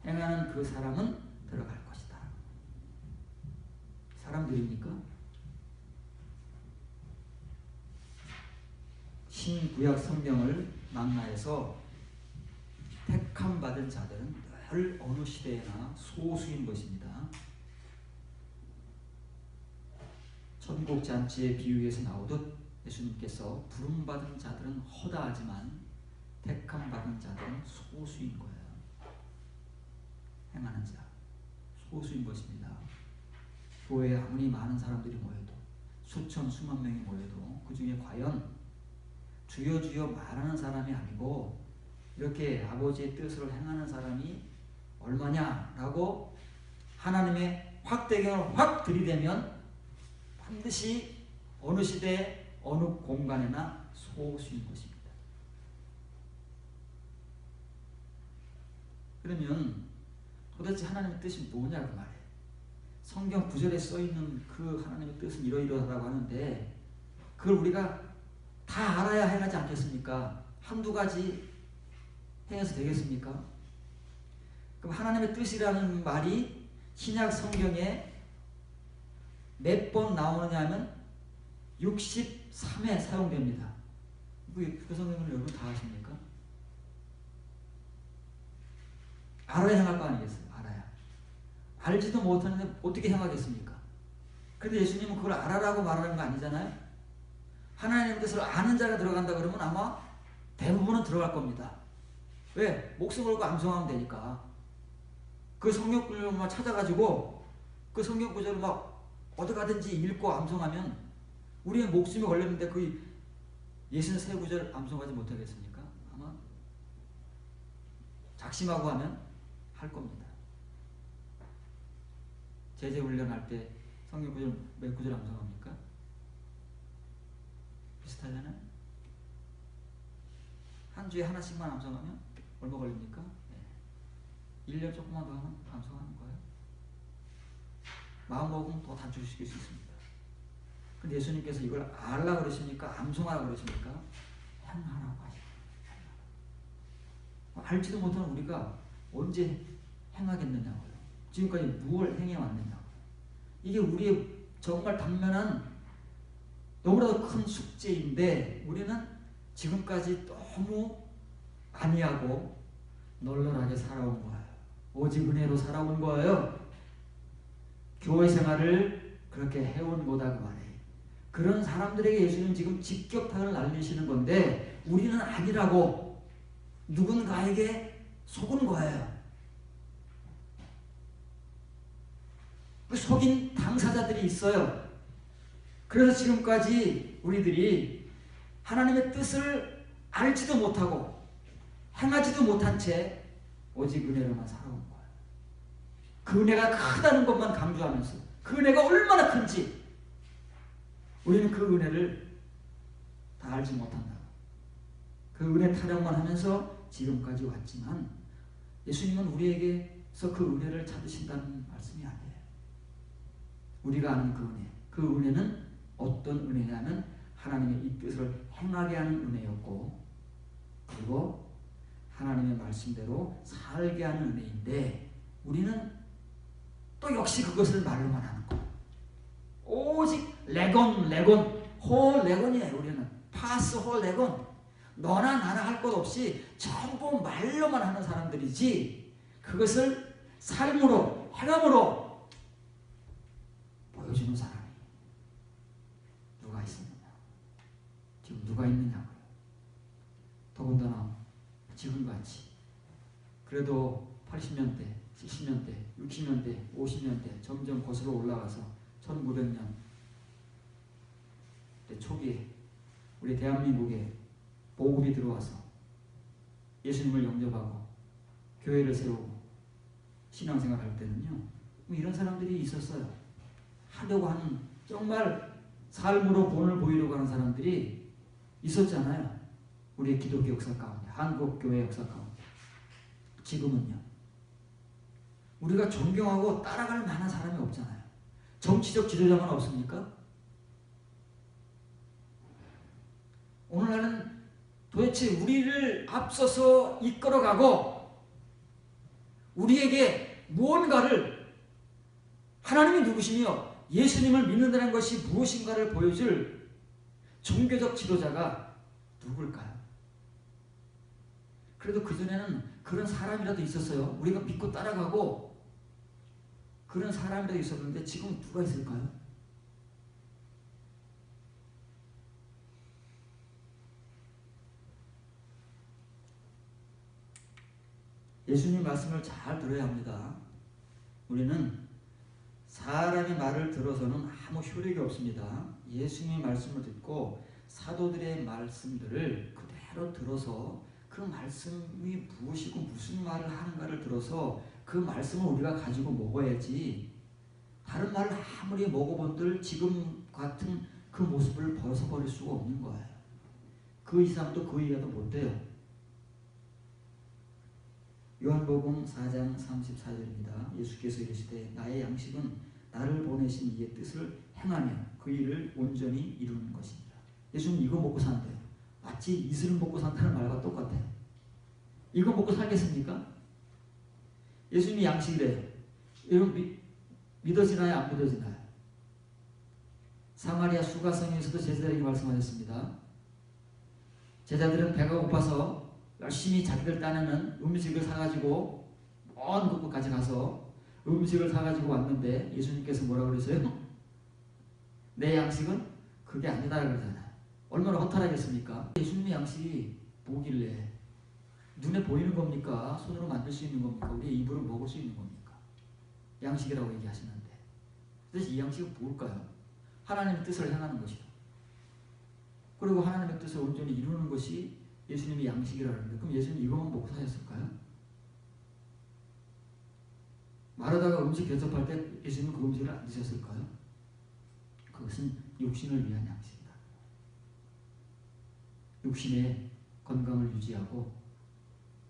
행하는 그 사람은 들어갈 것이다. 사람들입니까? 신구약 성경을 망라해서 택함 받은 자들은 늘 어느 시대에나 소수인 것입니다. 천국잔치의 비유에서 나오듯 예수님께서 부름받은 자들은 허다하지만 택함 받은 자들은 소수인 거예요. 행하는 자 소수인 것입니다. 교회에 아무리 많은 사람들이 모여도 수천 수만 명이 모여도 그 중에 과연 주여 주여 말하는 사람이 아니고 이렇게 아버지의 뜻을 행하는 사람이 얼마냐라고 하나님의 확대경을 확 들이대면 반드시 어느 시대 어느 공간에나 소수인 것입니다. 그러면 도대체 하나님의 뜻이 뭐냐고 말해요. 성경 구절에 써있는 그 하나님의 뜻은 이러이러하다고 하는데 그걸 우리가 다 알아야 해가지 않겠습니까? 한두 가지 행해서 되겠습니까? 그럼 하나님의 뜻이라는 말이 신약 성경에 몇 번 나오느냐 하면 63회 사용됩니다. 그 성경을 여러분 다 아십니까? 알아야 행할 거 아니겠어요? 알아야. 알지도 못하는데 어떻게 행하겠습니까? 그런데 예수님은 그걸 알아라고 말하는 거 아니잖아요? 하나님의 뜻을 아는 자가 들어간다 그러면 아마 대부분은 들어갈 겁니다. 왜? 목숨 걸고 암송하면 되니까. 그 성경 구절만 찾아가지고 그 성경 구절을 막 어디 가든지 읽고 암송하면 우리의 목숨이 걸렸는데 그 63구절 암송하지 못하겠습니까? 아마 작심하고 하면 할 겁니다. 제재 훈련할 때 성경 구절 몇 구절 암송합니까? 비슷하잖아요. 한 주에 하나씩만 암송하면 얼마 걸립니까? 네. 1년 조금만 더 하면 암송하는 거예요. 마음먹으면 더 단축시킬 수 있습니다. 근데 예수님께서 이걸 알라 그러십니까? 암송하라 그러십니까? 행하라고 하십니다. 알지도 못한 우리가 언제 행하겠느냐고요. 지금까지 무엇을 행해왔느냐고요. 이게 우리의 정말 당면한 너무나도 큰 숙제인데 우리는 지금까지 너무 안이하고 널널하게 살아온 거예요. 오직 은혜로 살아온 거예요. 교회 생활을 그렇게 해온 거다 그 말이에요. 그런 사람들에게 예수님은 지금 직격탄을 날리시는 건데 우리는 아니라고 누군가에게 속은 거예요. 그 속인 당사자들이 있어요. 그래서 지금까지 우리들이 하나님의 뜻을 알지도 못하고 행하지도 못한 채 오직 은혜로만 살아온 거예요. 그 은혜가 크다는 것만 강조하면서 그 은혜가 얼마나 큰지 우리는 그 은혜를 다 알지 못한다. 그 은혜 타령만 하면서 지금까지 왔지만 예수님은 우리에게서 그 은혜를 찾으신다는 말씀이 아니에요. 우리가 아는 그 은혜는 어떤 은혜냐면 하나님의 이 뜻을 행하게 하는 은혜였고 그리고 하나님의 말씀대로 살게 하는 은혜인데 우리는 또 역시 그것을 말로만 하는 거예요. 오직 레곤 홀 레곤이에요. 우리는 파스 홀 레곤 너나 나나 할 것 없이 전부 말로만 하는 사람들이지 그것을 삶으로 행함으로 보여주는 사람이 누가 있었느냐. 지금 누가 있느냐고요. 더군다나 지금같이 그래도 80년대 70년대 60년대 50년대 점점 거슬러 올라가서 1900년 초기에 우리 대한민국에 보급이 들어와서 예수님을 영접하고 교회를 세우고 신앙생활 할 때는요 이런 사람들이 있었어요. 하려고 하는 정말 삶으로 본을 보이려고 하는 사람들이 있었잖아요. 우리의 기독교 역사 가운데 한국교회 역사 가운데 지금은요 우리가 존경하고 따라갈 만한 사람이 없잖아요. 정치적 지도자만 없습니까? 오늘날은 도대체 우리를 앞서서 이끌어가고 우리에게 무언가를 하나님이 누구시며 예수님을 믿는다는 것이 무엇인가를 보여줄 종교적 지도자가 누굴까요? 그래도 그전에는 그런 사람이라도 있었어요. 우리가 믿고 따라가고 그런 사람이라도 있었는데 지금 누가 있을까요? 예수님 말씀을 잘 들어야 합니다. 우리는 사람의 말을 들어서는 아무 효력이 없습니다. 예수님의 말씀을 듣고 사도들의 말씀들을 그대로 들어서 그 말씀이 무엇이고 무슨 말을 하는가를 들어서 그 말씀을 우리가 가지고 먹어야지 다른 말을 아무리 먹어본들 지금 같은 그 모습을 벗어버릴 수가 없는 거예요. 그 이상도 그 이하도 못돼요. 요한복음 4장 34절입니다. 예수께서 이르시되 나의 양식은 나를 보내신 이의 뜻을 행하며 그 일을 온전히 이루는 것입니다. 예수님 이거 먹고 산대요. 마치 이슬을 먹고 산다는 말과 똑같아요. 이거 먹고 살겠습니까? 예수님이 양식이래요. 여러분 믿어지나요? 안 믿어지나요? 사마리아 수가성에서도 제자들에게 말씀하셨습니다. 제자들은 배가 고파서 열심히 자기들 딴에는 음식을 사가지고 먼 곳까지 가서 음식을 사가지고 왔는데 예수님께서 뭐라고 그러세요? 내 양식은 그게 아니다 그러잖아요. 얼마나 허탈하겠습니까? 예수님의 양식이 뭐길래 눈에 보이는 겁니까? 손으로 만들 수 있는 겁니까? 우리 입으로 먹을 수 있는 겁니까? 양식이라고 얘기하시는데. 그래서 이 양식은 뭘까요? 하나님의 뜻을 행하는 것이다. 그리고 하나님의 뜻을 온전히 이루는 것이 예수님의 양식이라는데, 그럼 예수님 이것만 먹고 사셨을까요? 마르다가 음식 대접할 때 예수님은 그 음식을 안 드셨을까요? 그것은 육신을 위한 양식이다. 육신의 건강을 유지하고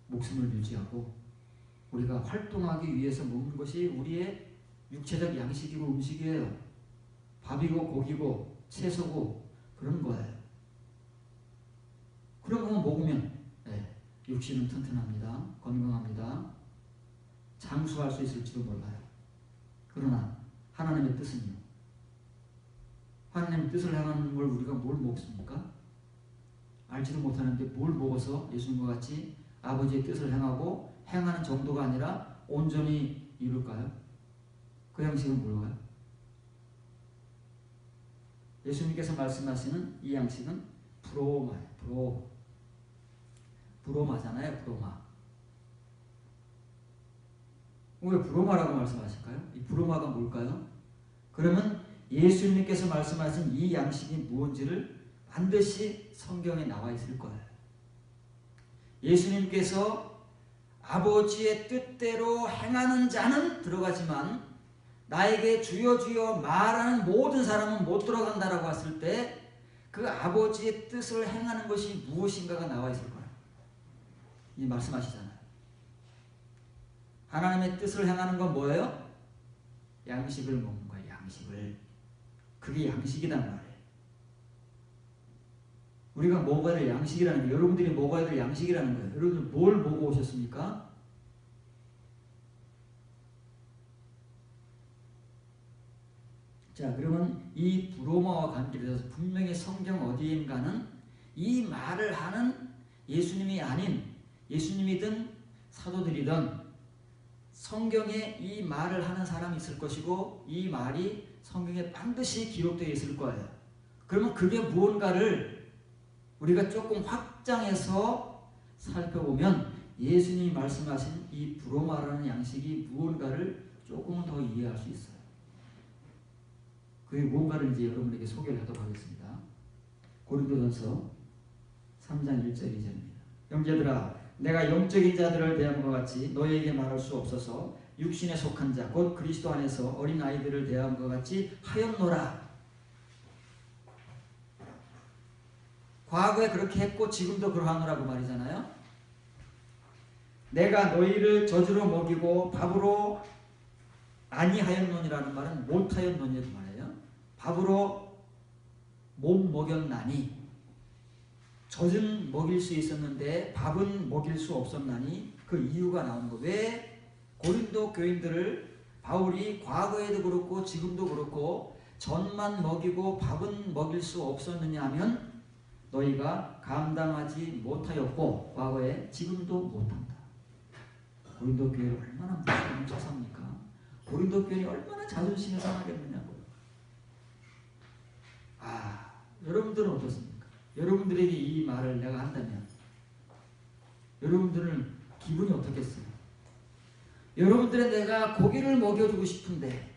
목숨을 유지하고 우리가 활동하기 위해서 먹는 것이 우리의 육체적 양식이고 음식이에요. 밥이고 고기고 채소고 그런 거예요. 그런 거 먹으면 육신은 튼튼합니다. 건강합니다. 장수할 수 있을지도 몰라요. 그러나 하나님의 뜻은요. 하나님의 뜻을 행하는 걸 우리가 뭘 먹습니까? 알지도 못하는데 뭘 먹어서 예수님과 같이 아버지의 뜻을 행하고 행하는 정도가 아니라 온전히 이룰까요? 그 양식은 뭘까요? 예수님께서 말씀하시는 이 양식은 브로마예요. 브로마잖아요. 브로마. 왜 브로마라고 말씀하실까요? 이 브로마가 뭘까요? 그러면 예수님께서 말씀하신 이 양식이 무엇인지를 반드시 성경에 나와 있을 거예요. 예수님께서 아버지의 뜻대로 행하는 자는 들어가지만 나에게 주여 주여 말하는 모든 사람은 못 들어간다라고 했을 때 그 아버지의 뜻을 행하는 것이 무엇인가가 나와 있을 거예요. 이 말씀하시잖아요. 하나님의 뜻을 행하는 건 뭐예요? 양식을 먹는 거예요. 양식을. 그게 양식이란 말이에요. 우리가 먹어야 될 양식이라는 거예요. 여러분들이 먹어야 될 양식이라는 거예요. 여러분들 뭘 보고 오셨습니까? 자, 그러면 이 브로마와 관계돼서 분명히 성경 어디인가는 이 말을 하는 예수님이 아닌 예수님이든 사도들이든 성경에 이 말을 하는 사람이 있을 것이고 이 말이 성경에 반드시 기록되어 있을 거예요. 그러면 그게 무언가를 우리가 조금 확장해서 살펴보면 예수님이 말씀하신 이 브로마라는 양식이 무언가를 조금은 더 이해할 수 있어요. 그게 무언가를 이제 여러분에게 소개를 하도록 하겠습니다. 고린도전서 3장 1절 2절입니다. 형제들아 내가 영적인 자들을 대함과 같이 너희에게 말할 수 없어서 육신에 속한 자 곧 그리스도 안에서 어린 아이들을 대함과 같이 하였노라. 과거에 그렇게 했고 지금도 그러하노라고 말이잖아요. 내가 너희를 젖으로 먹이고 밥으로 아니하였노니라는 말은 못하였노니라는 말이에요. 밥으로 못 먹였나니 젖은 먹일 수 있었는데 밥은 먹일 수 없었나니 그 이유가 나오는 거. 왜 고린도 교인들을 바울이 과거에도 그렇고 지금도 그렇고 젖만 먹이고 밥은 먹일 수 없었느냐 하면 너희가 감당하지 못하였고 과거에 지금도 못한다. 고린도 교회를 얼마나 무서운 처사입니까? 고린도 교회는 얼마나 자존심이 상하겠느냐고요. 여러분들은 어떻습니까? 여러분들에게 이 말을 내가 한다면 여러분들은 기분이 어떻겠어요? 여러분들의 내가 고기를 먹여주고 싶은데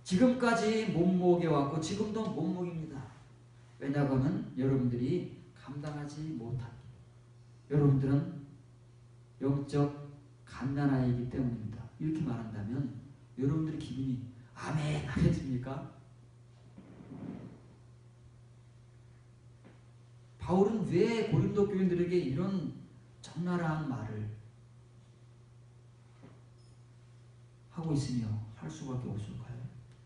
지금까지 못 먹여왔고 지금도 못 먹입니다. 왜냐하면 여러분들이 감당하지 못합니다. 여러분들은 영적 갓난아이이기 때문입니다. 이렇게 말한다면 여러분들의 기분이 아멘 하겠습니까? 바울은 왜 고린도 교인들에게 이런 적나라한 말을 하고 있으며 할 수밖에 없을까요?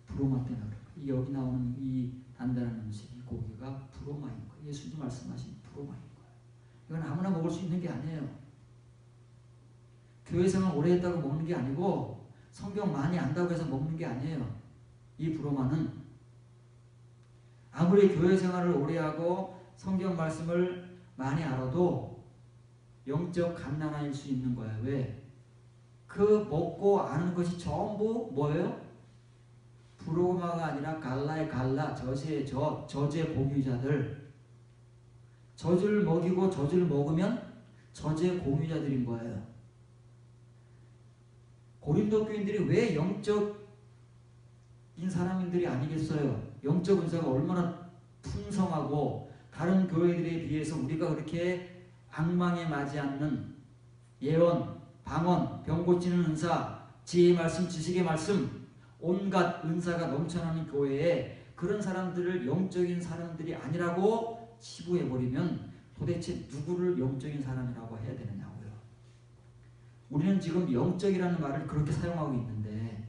브로마 때문에 그럴까요? 여기 나오는 이 단단한 음식, 이 고기가 브로마인 거예요. 예수님 말씀하신 브로마인 거예요. 이건 아무나 먹을 수 있는 게 아니에요. 교회 생활 오래 했다고 먹는 게 아니고 성경 많이 안다고 해서 먹는 게 아니에요. 이 브로마는 아무리 교회 생활을 오래 하고 성경 말씀을 많이 알아도 영적 갓난아일 수 있는 거예요. 왜? 그 먹고 아는 것이 전부 뭐예요? 브로마가 아니라 갈라의 갈라, 젖의 젖, 젖의 공유자들. 젖을 먹이고 젖을 먹으면 저제 공유자들인 거예요. 고린도 교인들이 왜 영적인 사람들이 아니겠어요? 영적 은사가 얼마나 풍성하고 다른 교회들에 비해서 우리가 그렇게 악망에 맞지 않는 예언, 방언, 병 고치는 은사, 지혜의 말씀, 지식의 말씀, 온갖 은사가 넘쳐나는 교회에 그런 사람들을 영적인 사람들이 아니라고 치부해버리면 도대체 누구를 영적인 사람이라고 해야 되느냐고요. 우리는 지금 영적이라는 말을 그렇게 사용하고 있는데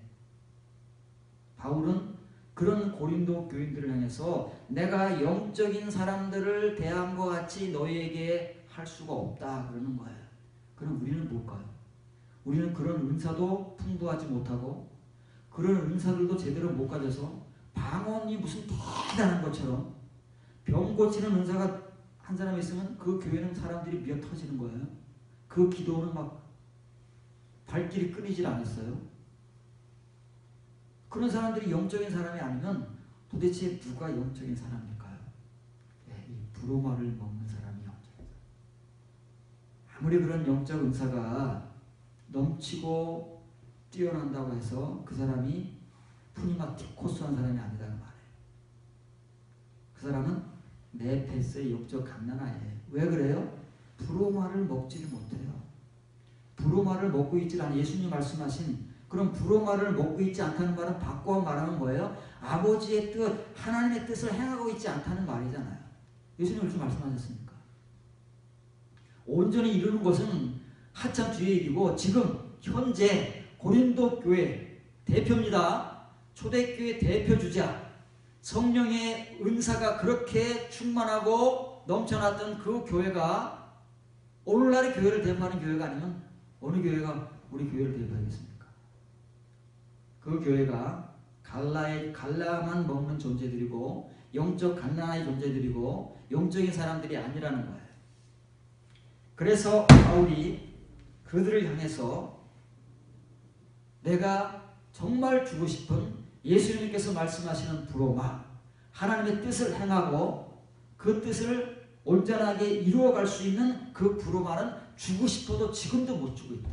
바울은 그런 고린도 교인들을 향해서 내가 영적인 사람들을 대함과 같이 너희에게 할 수가 없다 그러는 거예요. 그럼 우리는 뭘까요? 우리는 그런 은사도 풍부하지 못하고 그런 은사들도 제대로 못 가져서 방언이 무슨 대단한 것처럼 병 고치는 은사가 한 사람 있으면 그 교회는 사람들이 미어 터지는 거예요. 그 기도는 막 발길이 끊이질 않았어요. 그런 사람들이 영적인 사람이 아니면 도대체 누가 영적인 사람일까요? 네, 이 브로마를 먹는 사람이 영적인 사람. 아무리 그런 영적 은사가 넘치고 뛰어난다고 해서 그 사람이 푸니마티코스한 사람이 아니다는 말이에요. 그 사람은 네페스의 영적 갓난아예요. 왜 그래요? 브로마를 먹지를 못해요. 브로마를 먹고 있지 않은 예수님 말씀하신 그런 브로마를 먹고 있지 않다는 말은 바꿔 말하는 거예요. 아버지의 뜻, 하나님의 뜻을 행하고 있지 않다는 말이잖아요. 예수님 그렇게 말씀하셨습니까? 온전히 이루는 것은 한참 뒤의 일이고 지금 현재 고린도 교회 대표입니다. 초대교회 대표주자 성령의 은사가 그렇게 충만하고 넘쳐났던 그 교회가 오늘날의 교회를 대표하는 교회가 아니면 어느 교회가 우리 교회를 대표하겠습니까? 그 교회가 갈라만 먹는 존재들이고 영적 갓난아의 존재들이고 영적인 사람들이 아니라는 거예요. 그래서 바울이 그들을 향해서 내가 정말 주고 싶은 예수님께서 말씀하시는 브로마, 하나님의 뜻을 행하고 그 뜻을 온전하게 이루어갈 수 있는 그 브로마는 주고 싶어도 지금도 못 주고 있다.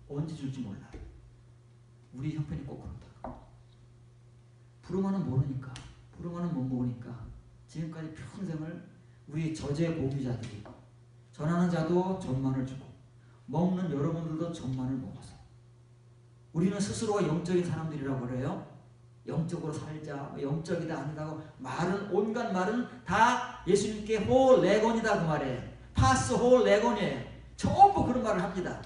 언제 줄지 몰라. 우리 형편이 꼭 그렇다. 브로마는 모르니까, 브로마는 못 먹으니까 지금까지 평생을 우리 저제 고기자들이 전하는 자도 전만을 주고 먹는 여러분들도 전만을 먹어서 우리는 스스로가 영적인 사람들이라고 그래요. 영적으로 살자, 영적이다 아니다고 말은 온갖 말은 다 예수님께 홀레곤이다 그 말이에요. 파스 홀레곤이에요. 전부 그런 말을 합니다.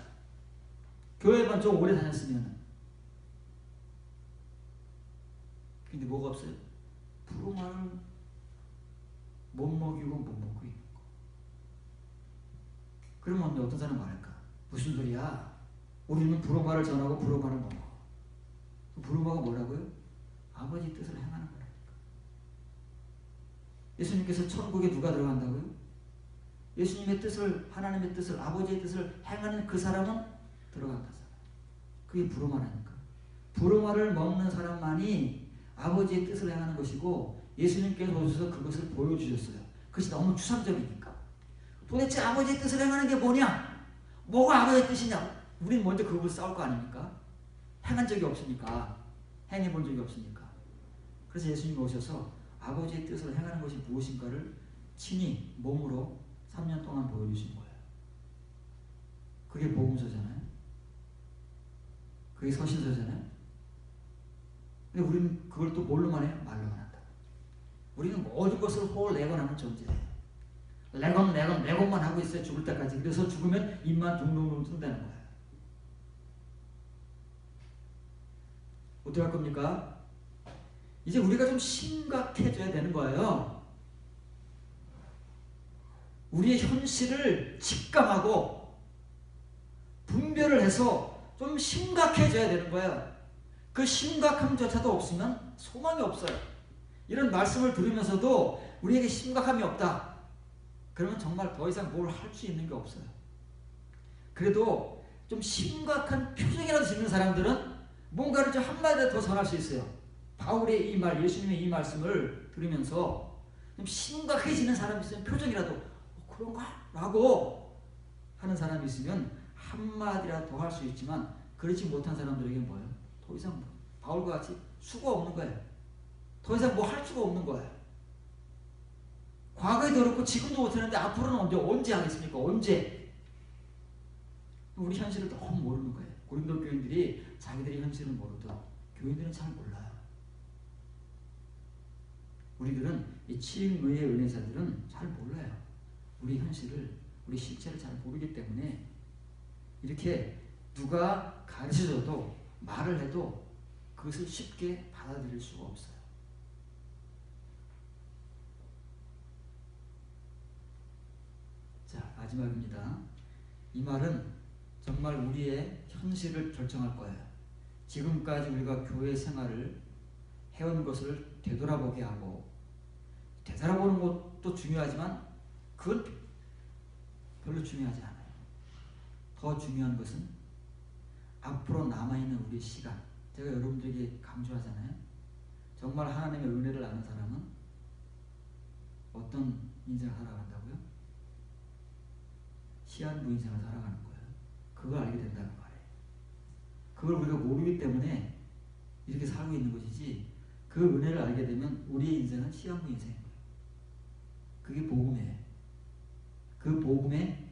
교회만 좀 오래 다녔으면. 근데 뭐가 없어요? 브로마를 못 먹이고 못 먹고 있는 거. 그러면 어떤 사람 말할까? 무슨 소리야? 우리는 브로마를 전하고 브로마를 먹어. 브로마가 뭐라고요? 아버지 뜻을 행하는 거라니까. 예수님께서 천국에 누가 들어간다고요? 예수님의 뜻을, 하나님의 뜻을, 아버지의 뜻을 행하는 그 사람은 들어간다. 그게 브로마라니까. 브로마를 먹는 사람만이 아버지의 뜻을 행하는 것이고 예수님께서 오셔서 그것을 보여주셨어요. 그것이 너무 추상적이니까. 도대체 아버지의 뜻을 행하는 게 뭐냐? 뭐가 아버지의 뜻이냐? 우린 먼저 그걸 싸울 거 아닙니까? 행한 적이 없으니까. 행해본 적이 없으니까. 그래서 예수님이 오셔서 아버지의 뜻을 행하는 것이 무엇인가를 친히 몸으로 3년 동안 보여주신 거예요. 그게 복음서잖아요. 그게 서신서잖아요. 근데 우리는 그걸 또 뭘로만 해요? 말로만 한다. 우리는 모든 것을 홀레곤하는 존재예요. 레곤만 하고 있어요. 죽을 때까지. 그래서 죽으면 입만 둥둥둥 뜬다는 거예요. 어떻게 할 겁니까? 이제 우리가 좀 심각해져야 되는 거예요. 우리의 현실을 직감하고 분별을 해서 좀 심각해져야 되는 거예요. 그 심각함조차도 없으면 소망이 없어요. 이런 말씀을 들으면서도 우리에게 심각함이 없다. 그러면 정말 더 이상 뭘 할 수 있는 게 없어요. 그래도 좀 심각한 표정이라도 짓는 사람들은 뭔가를 좀 한마디 더 전할 수 있어요. 바울의 이 말, 예수님의 이 말씀을 들으면서 좀 심각해지는 사람이 있으면 표정이라도 그런가? 라고 하는 사람이 있으면 한마디라도 더 할 수 있지만 그렇지 못한 사람들에게 뭐예요? 더 이상 바울과 같이 수가 없는 거예요. 더 이상 뭐 할 수가 없는 거예요. 과거에도 그렇고 지금도 못하는데 앞으로는 언제 하겠습니까? 언제? 우리 현실을 너무 모르는 거예요. 고린도 교인들이 자기들이 현실을 모르도 교인들은 잘 몰라요. 우리들은 이 칭의의 은혜자들은 잘 몰라요. 우리 현실을, 우리 실체를 잘 모르기 때문에 이렇게 누가 가르쳐줘도 말을 해도 그것을 쉽게 받아들일 수가 없어요. 자, 마지막입니다. 이 말은 정말 우리의 현실을 결정할 거예요. 지금까지 우리가 교회 생활을 해온 것을 되돌아보게 하고, 되돌아보는 것도 중요하지만 그건 별로 중요하지 않아요. 더 중요한 것은 앞으로 남아있는 우리 시간. 제가 여러분들에게 강조하잖아요. 정말 하나님의 은혜를 아는 사람은 어떤 인생을 살아간다고요? 시한부 인생을 살아가는 거예요. 그걸 알게 된다는 말이에요. 그걸 우리가 모르기 때문에 이렇게 살고 있는 것이지, 그 은혜를 알게 되면 우리의 인생은 시한부 인생인 거예요. 그게 복음이에요. 그 복음의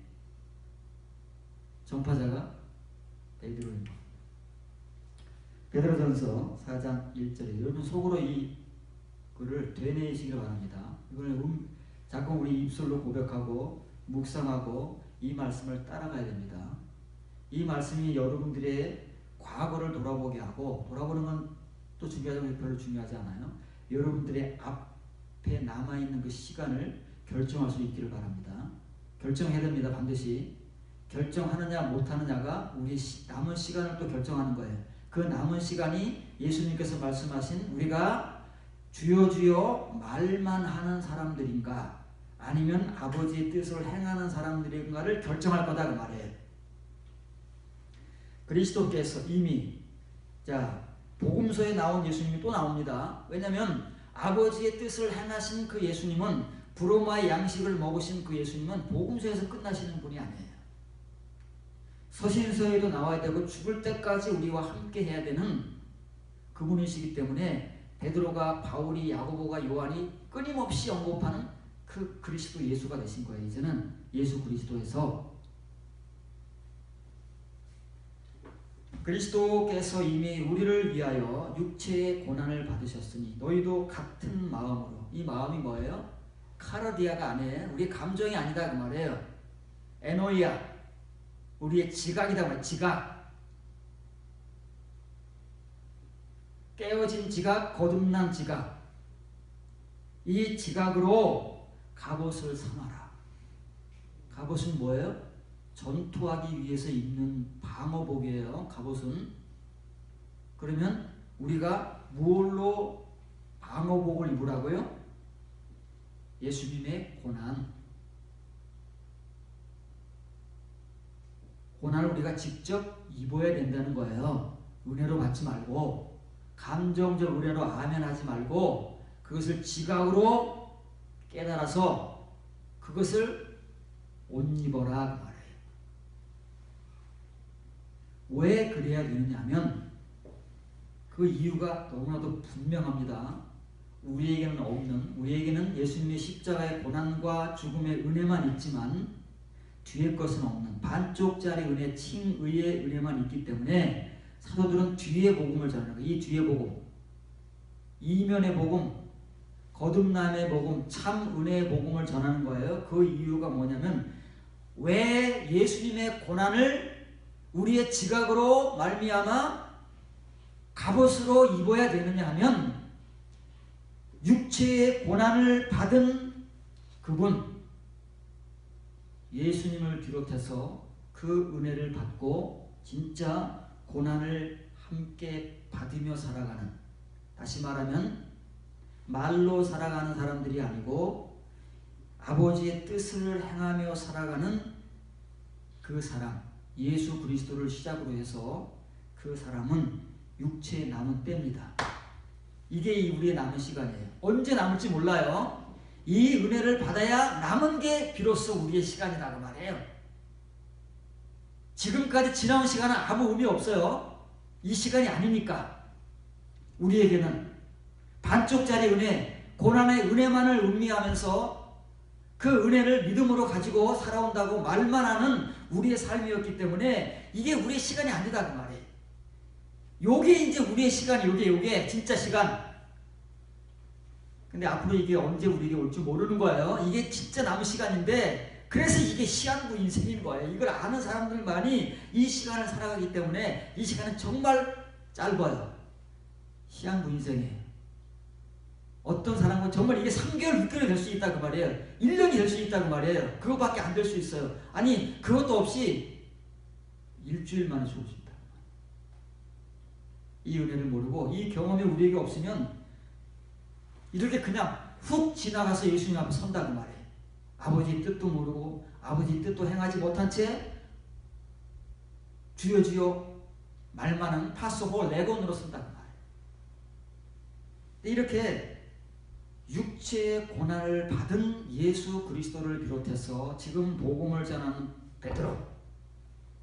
전파자가 베드로입니다. 베드로전서 4장 1절에 여러분 속으로 이 글을 되뇌이시길 바랍니다. 이걸 자꾸 우리 입술로 고백하고 묵상하고 이 말씀을 따라가야 됩니다. 이 말씀이 여러분들의 과거를 돌아보게 하고, 돌아보는 건 또 중요하지만 별로 중요하지 않아요. 여러분들의 앞에 남아있는 그 시간을 결정할 수 있기를 바랍니다. 결정해야 됩니다. 반드시. 결정하느냐 못하느냐가 우리 남은 시간을 또 결정하는 거예요. 그 남은 시간이 예수님께서 말씀하신 우리가 주여 주여 말만 하는 사람들인가 아니면 아버지의 뜻을 행하는 사람들인가를 결정할 거다 그 말이에요. 그리스도께서 이미 복음서에 나온 예수님이 또 나옵니다. 왜냐하면 아버지의 뜻을 행하신 그 예수님은, 브로마의 양식을 먹으신 그 예수님은 복음서에서 끝나시는 분이 아니에요. 서신서에도 나와야 되고 죽을 때까지 우리와 함께 해야 되는 그분이시기 때문에 베드로가, 바울이, 야고보가, 요한이 끊임없이 언급하는 그 그리스도 예수가 되신 거예요. 이제는 예수 그리스도에서 그리스도께서 이미 우리를 위하여 육체의 고난을 받으셨으니 너희도 같은 마음으로. 이 마음이 뭐예요? 카르디아가 아니에요. 우리의 감정이 아니다 그 말이에요. 에노이아, 우리의 지각이다 말이에요. 지각. 깨어진 지각, 거듭난 지각. 이 지각으로 갑옷을 삼아라. 갑옷은 뭐예요? 전투하기 위해서 입는 방어복이에요. 갑옷은. 그러면 우리가 무엇로 방어복을 입으라고요? 예수님의 고난. 고난을 우리가 직접 입어야 된다는 거예요. 은혜로 받지 말고, 감정적 은혜로 아멘하지 말고, 그것을 지각으로 깨달아서 그것을 옷 입어라 그 말이에요. 왜 그래야 되느냐면 그 이유가 너무나도 분명합니다. 우리에게는 예수님의 십자가의 고난과 죽음의 은혜만 있지만 뒤에 것은 없는 반쪽짜리 은혜, 칭의의 은혜만 있기 때문에 사도들은 뒤에 복음을 전하는 거예요. 이 뒤에 복음, 이면의 복음, 거듭남의 복음, 참 은혜의 복음을 전하는 거예요. 그 이유가 뭐냐면, 왜 예수님의 고난을 우리의 지각으로 말미암아 갑옷으로 입어야 되느냐 하면, 육체의 고난을 받은 그분 예수님을 비롯해서 그 은혜를 받고 진짜 고난을 함께 받으며 살아가는, 다시 말하면 말로 살아가는 사람들이 아니고 아버지의 뜻을 행하며 살아가는 그 사람, 예수 그리스도를 시작으로 해서 그 사람은 육체에 남은 때입니다. 이게 우리의 남은 시간이에요. 언제 남을지 몰라요. 이 은혜를 받아야 남은 게 비로소 우리의 시간이라고 말해요. 지금까지 지나온 시간은 아무 의미 없어요. 이 시간이 아니니까. 우리에게는 반쪽짜리 은혜, 고난의 은혜만을 음미하면서 그 은혜를 믿음으로 가지고 살아온다고 말만 하는 우리의 삶이었기 때문에 이게 우리의 시간이 아니다 그 말이에요. 요게 이제 우리의 시간이 요게 진짜 시간. 근데 앞으로 이게 언제 우리에게 올지 모르는 거예요. 이게 진짜 남은 시간인데 그래서 이게 시한부 인생인 거예요. 이걸 아는 사람들만이 이 시간을 살아가기 때문에 이 시간은 정말 짧아요. 시한부 인생에 어떤 사람은 정말 이게 3개월, 6개월이 될 수 있다 그 말이에요. 1년이 될 수 있다 그 말이에요. 그거밖에 안 될 수 있어요. 아니 그것도 없이 일주일 만에 죽을 수 있다. 이 은혜를 모르고 이 경험이 우리에게 없으면 이렇게 그냥 훅 지나가서 예수님 앞에 선다 그 말이에요. 아버지의 뜻도 모르고 아버지의 뜻도 행하지 못한 채 주여 주여 말만은 파스홀 레곤으로 쓴다 그 말이에요. 이렇게 육체의 고난을 받은 예수 그리스도를 비롯해서 지금 복음을 전하는 베드로,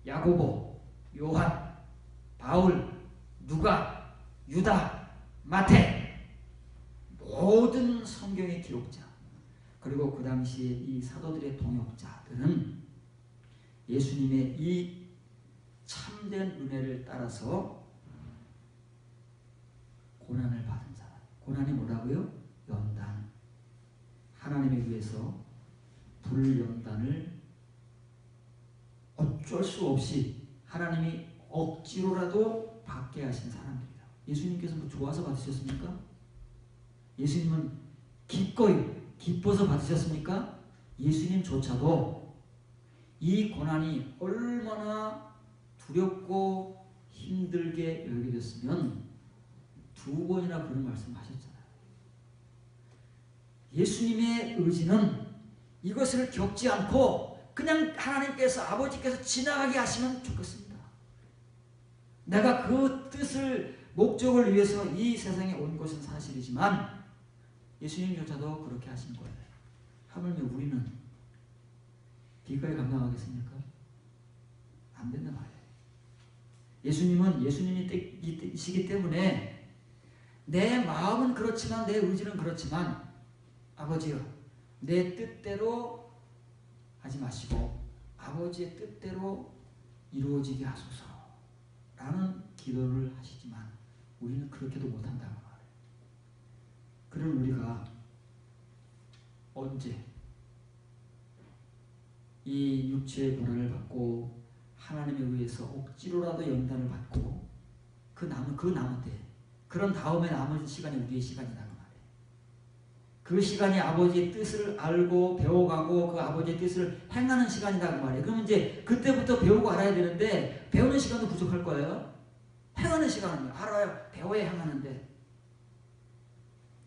야고보, 요한, 바울, 누가, 유다, 마태 모든 성경의 기록자 그리고 그 당시에 이 사도들의 동역자들은 예수님의 이 참된 은혜를 따라서 고난을 받은 사람. 고난이 뭐라고요? 연단. 하나님에 의해서 불연단을 어쩔 수 없이 하나님이 억지로라도 받게 하신 사람들이다. 예수님께서 뭐 좋아서 받으셨습니까? 예수님은 기꺼이 기뻐서 받으셨습니까? 예수님조차도 이 고난이 얼마나 두렵고 힘들게 여겨졌으면 2번이나 그런 말씀하셨잖아요. 예수님의 의지는 이것을 겪지 않고 그냥 하나님께서 아버지께서 지나가게 하시면 좋겠습니다. 내가 그 뜻을 목적을 위해서 이 세상에 온 것은 사실이지만 예수님조차도 그렇게 하신 거예요. 하물며 우리는 기꺼이 감당하겠습니까? 안 된단 말이에요. 예수님은 예수님이시기 때문에 내 마음은 그렇지만 내 의지는 그렇지만 아버지여 내 뜻대로 하지 마시고 아버지의 뜻대로 이루어지게 하소서 라는 기도를 하시지만 우리는 그렇게도 못한다고 말해요. 그런 우리가 언제 이 육체의 고난을 받고 하나님에 의해서 억지로라도 연단을 받고 그 남은 때 그런 다음에 남은 시간이 우리의 시간이다 그 말이에요. 그 시간이 아버지의 뜻을 알고 배워가고 그 아버지의 뜻을 행하는 시간이다 그 말이에요. 그러면 이제 그때부터 배우고 알아야 되는데 배우는 시간도 부족할 거예요. 행하는 시간은 알아요. 배워야 행하는데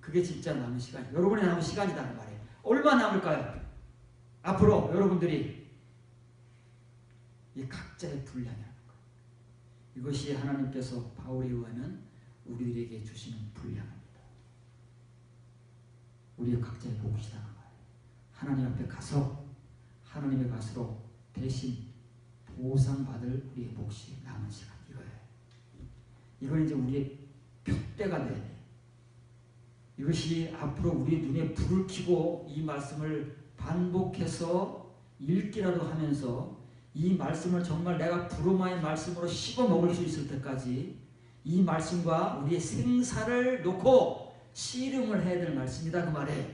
그게 진짜 남은 시간이에요. 여러분의 남은 시간이다 그 말이에요. 얼마 남을까요? 앞으로 여러분들이 이 각자의 분량이라는 것. 이것이 하나님께서 바울에 의하면 우리들에게 주시는 분량입니다. 우리의 각자의 몫이다 그 말이에요. 하나님 앞에 가서 하나님의 것으로 대신 보상받을 우리의 몫이 남은 시간 이거예요. 이건 이제 우리의 푯대가 돼야 돼요. 이것이 앞으로 우리 눈에 불을 켜고 이 말씀을 반복해서 읽기라도 하면서 이 말씀을 정말 내가 부르마의 말씀으로 씹어 먹을 수 있을 때까지 이 말씀과 우리의 생사를 놓고 씨름을 해야 될 말씀이다 그 말이에요.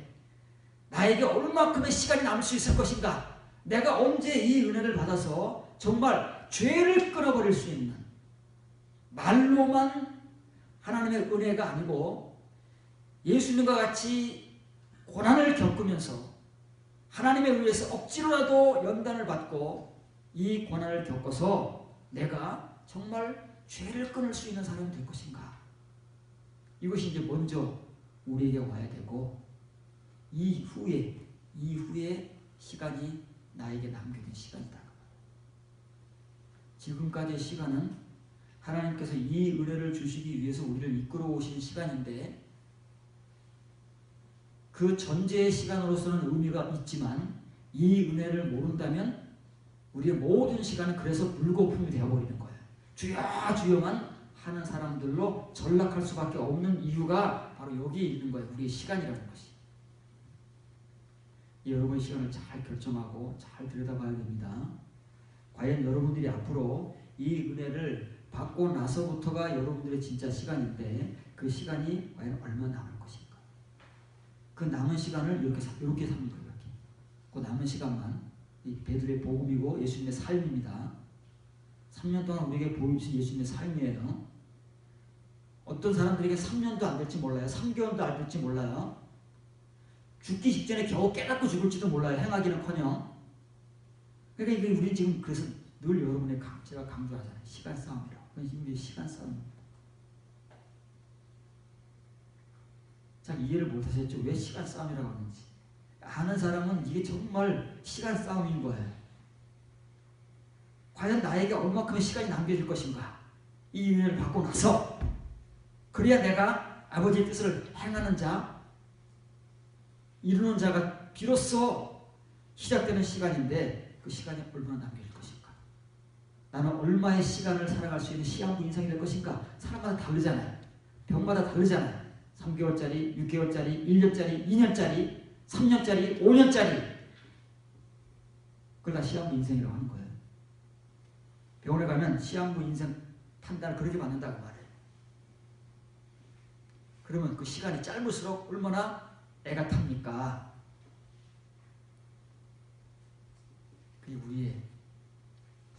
나에게 얼마큼의 시간이 남을 수 있을 것인가? 내가 언제 이 은혜를 받아서 정말 죄를 끊어버릴 수 있는 말로만 하나님의 은혜가 아니고 예수님과 같이 고난을 겪으면서 하나님에 의해서 억지로라도 연단을 받고 이 고난을 겪어서 내가 정말 죄를 끊을 수 있는 사람이 될 것인가? 이것이 이제 먼저 우리에게 와야 되고 이후에 시간이 나에게 남겨진 시간이다. 지금까지의 시간은 하나님께서 이 은혜를 주시기 위해서 우리를 이끌어 오신 시간인데 그 전제의 시간으로서는 의미가 있지만 이 은혜를 모른다면 우리의 모든 시간은 그래서 물거품이 되어버리는 거예요. 주여 주여만 하는 사람들로 전락할 수밖에 없는 이유가 바로 여기에 있는 거예요. 우리의 시간이라는 것이. 여러분의 시간을 잘 결정하고 잘 들여다봐야 됩니다. 과연 여러분들이 앞으로 이 은혜를 받고 나서부터가 여러분들의 진짜 시간인데 그 시간이 과연 얼마 남을 것인가. 그 남은 시간을 이렇게 사는 거예요. 그 남은 시간만 이 베드로의 복음이고 예수님의 삶입니다. 3년 동안 우리에게 보여주신 예수님의 삶이에요. 어떤 사람들에게 3년도 안 될지 몰라요. 3개월도 안 될지 몰라요. 죽기 직전에 겨우 깨닫고 죽을지도 몰라요. 행하기는커녕. 그러니까 이게 우리 지금 그래서 늘 여러분의 제가 강조하잖아요. 시간 싸움이라고. 그건 우리 시간 싸움입니다. 잘 이해를 못하셨죠? 왜 시간 싸움이라고 하는지. 아는 사람은 이게 정말 시간 싸움인 거예요. 과연 나에게 얼마큼의 시간이 남겨질 것인가? 이 은혜를 받고 나서 그래야 내가 아버지의 뜻을 행하는 자, 이루는 자가 비로소 시작되는 시간인데 그 시간이 얼마나 남겨질 것인가? 나는 얼마의 시간을 살아갈 수 있는 시한부 인생이 될 것인가? 사람마다 다르잖아요. 병마다 다르잖아요. 3개월짜리, 6개월짜리, 1년짜리, 2년짜리, 3년짜리, 5년짜리. 그걸 다 시한부 인생이라고 하는 거예요. 병원에 가면 시한부 인생 판단을 그렇게 받는다고 말해요. 그러면 그 시간이 짧을수록 얼마나 애가 탑니까? 그게 우리의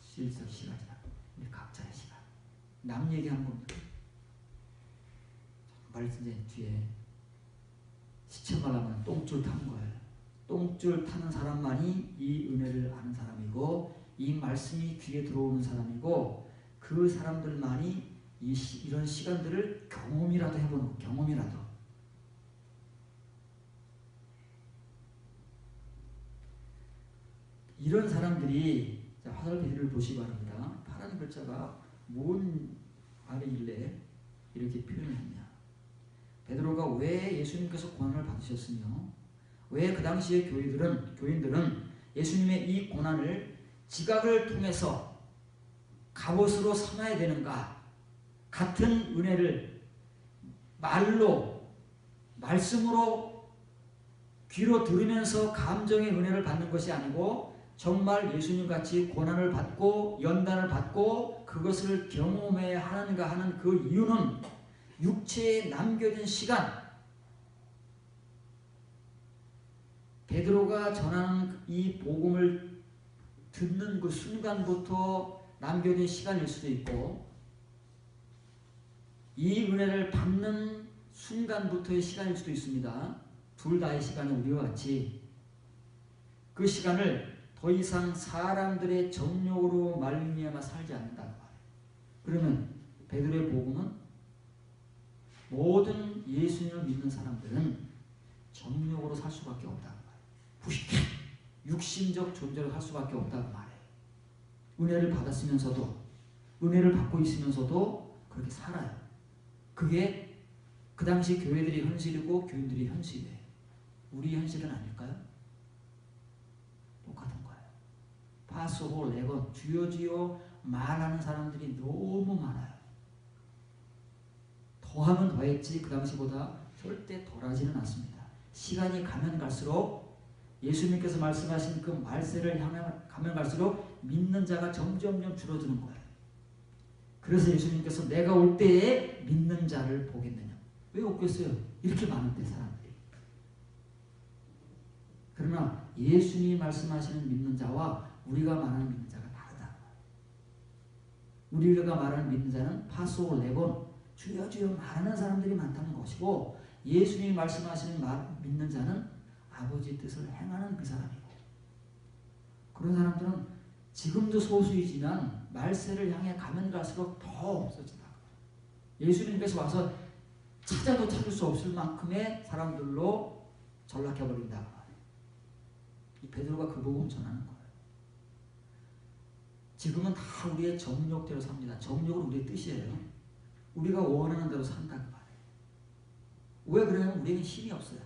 실적 시간이다. 우리 각자의 시간. 남 얘기하는 겁니다. 정말 이제 뒤에 시체 말하면 똥줄 타는 거예요. 똥줄 타는 사람만이 이 은혜를 아는 사람이고 이 말씀이 귀에 들어오는 사람이고 그 사람들만이 이런 시간들을 경험이라도 해보는 거, 경험이라도. 이런 사람들이 화살표를 보시기 바랍니다. 파란 글자가 뭔 말이길래 이렇게 표현을 했냐. 베드로가 왜 예수님께서 고난을 받으셨으며 왜 그 당시의 교인들은 예수님의 이 고난을 지각을 통해서 갑옷으로 삼아야 되는가. 같은 은혜를 말로 말씀으로 귀로 들으면서 감정의 은혜를 받는 것이 아니고 정말 예수님같이 고난을 받고 연단을 받고 그것을 경험해야 하는가 하는 그 이유는 육체에 남겨진 시간, 베드로가 전하는 이 복음을 듣는 그 순간부터 남겨진 시간일 수도 있고 이 은혜를 받는 순간부터의 시간일 수도 있습니다. 둘 다의 시간이 우리와 같이 그 시간을 더 이상 사람들의 정욕으로 말미암아 살지 않는다는 말이에요. 그러면 베드로의 복음은 모든 예수님을 믿는 사람들은 정욕으로 살 수밖에 없다는 말이에요. 육신적 존재로 살 수밖에 없다는 말이에요. 은혜를 받았으면서도 은혜를 받고 있으면서도 그렇게 살아요. 그게 그 당시 교회들이 현실이고 교인들이 현실이에요. 우리 현실은 아닐까요? 똑같은 거예요. 파스홀, 레건, 주여 주여 말하는 사람들이 너무 많아요. 더하면 더했지 그 당시보다 절대 덜하지는 않습니다. 시간이 가면 갈수록 예수님께서 말씀하신 그 말세를 가면 갈수록 믿는 자가 점점점 줄어드는 거예요. 그래서 예수님께서 내가 올 때에 믿는 자를 보겠느냐. 왜 없겠어요? 이렇게 많은데 사람들이. 그러나 예수님이 말씀하시는 믿는 자와 우리가 말하는 믿는 자가 다르다. 우리가 말하는 믿는 자는 파스오 레곤 주여 주여 말하는 사람들이 많다는 것이고 예수님이 말씀하시는 믿는 자는 아버지의 뜻을 행하는 그 사람이고 그런 사람들은 지금도 소수이지만 말세를 향해 가면 갈수록 더 없어진다. 예수님께서 와서 찾아도 찾을 수 없을 만큼의 사람들로 전락해버린다. 이 베드로가 그 복음 전하는 거예요. 지금은 다 우리의 정욕대로 삽니다. 정욕은 우리의 뜻이에요. 우리가 원하는 대로 산다고 말해요. 왜 그러냐면 우리에겐 힘이 없어요.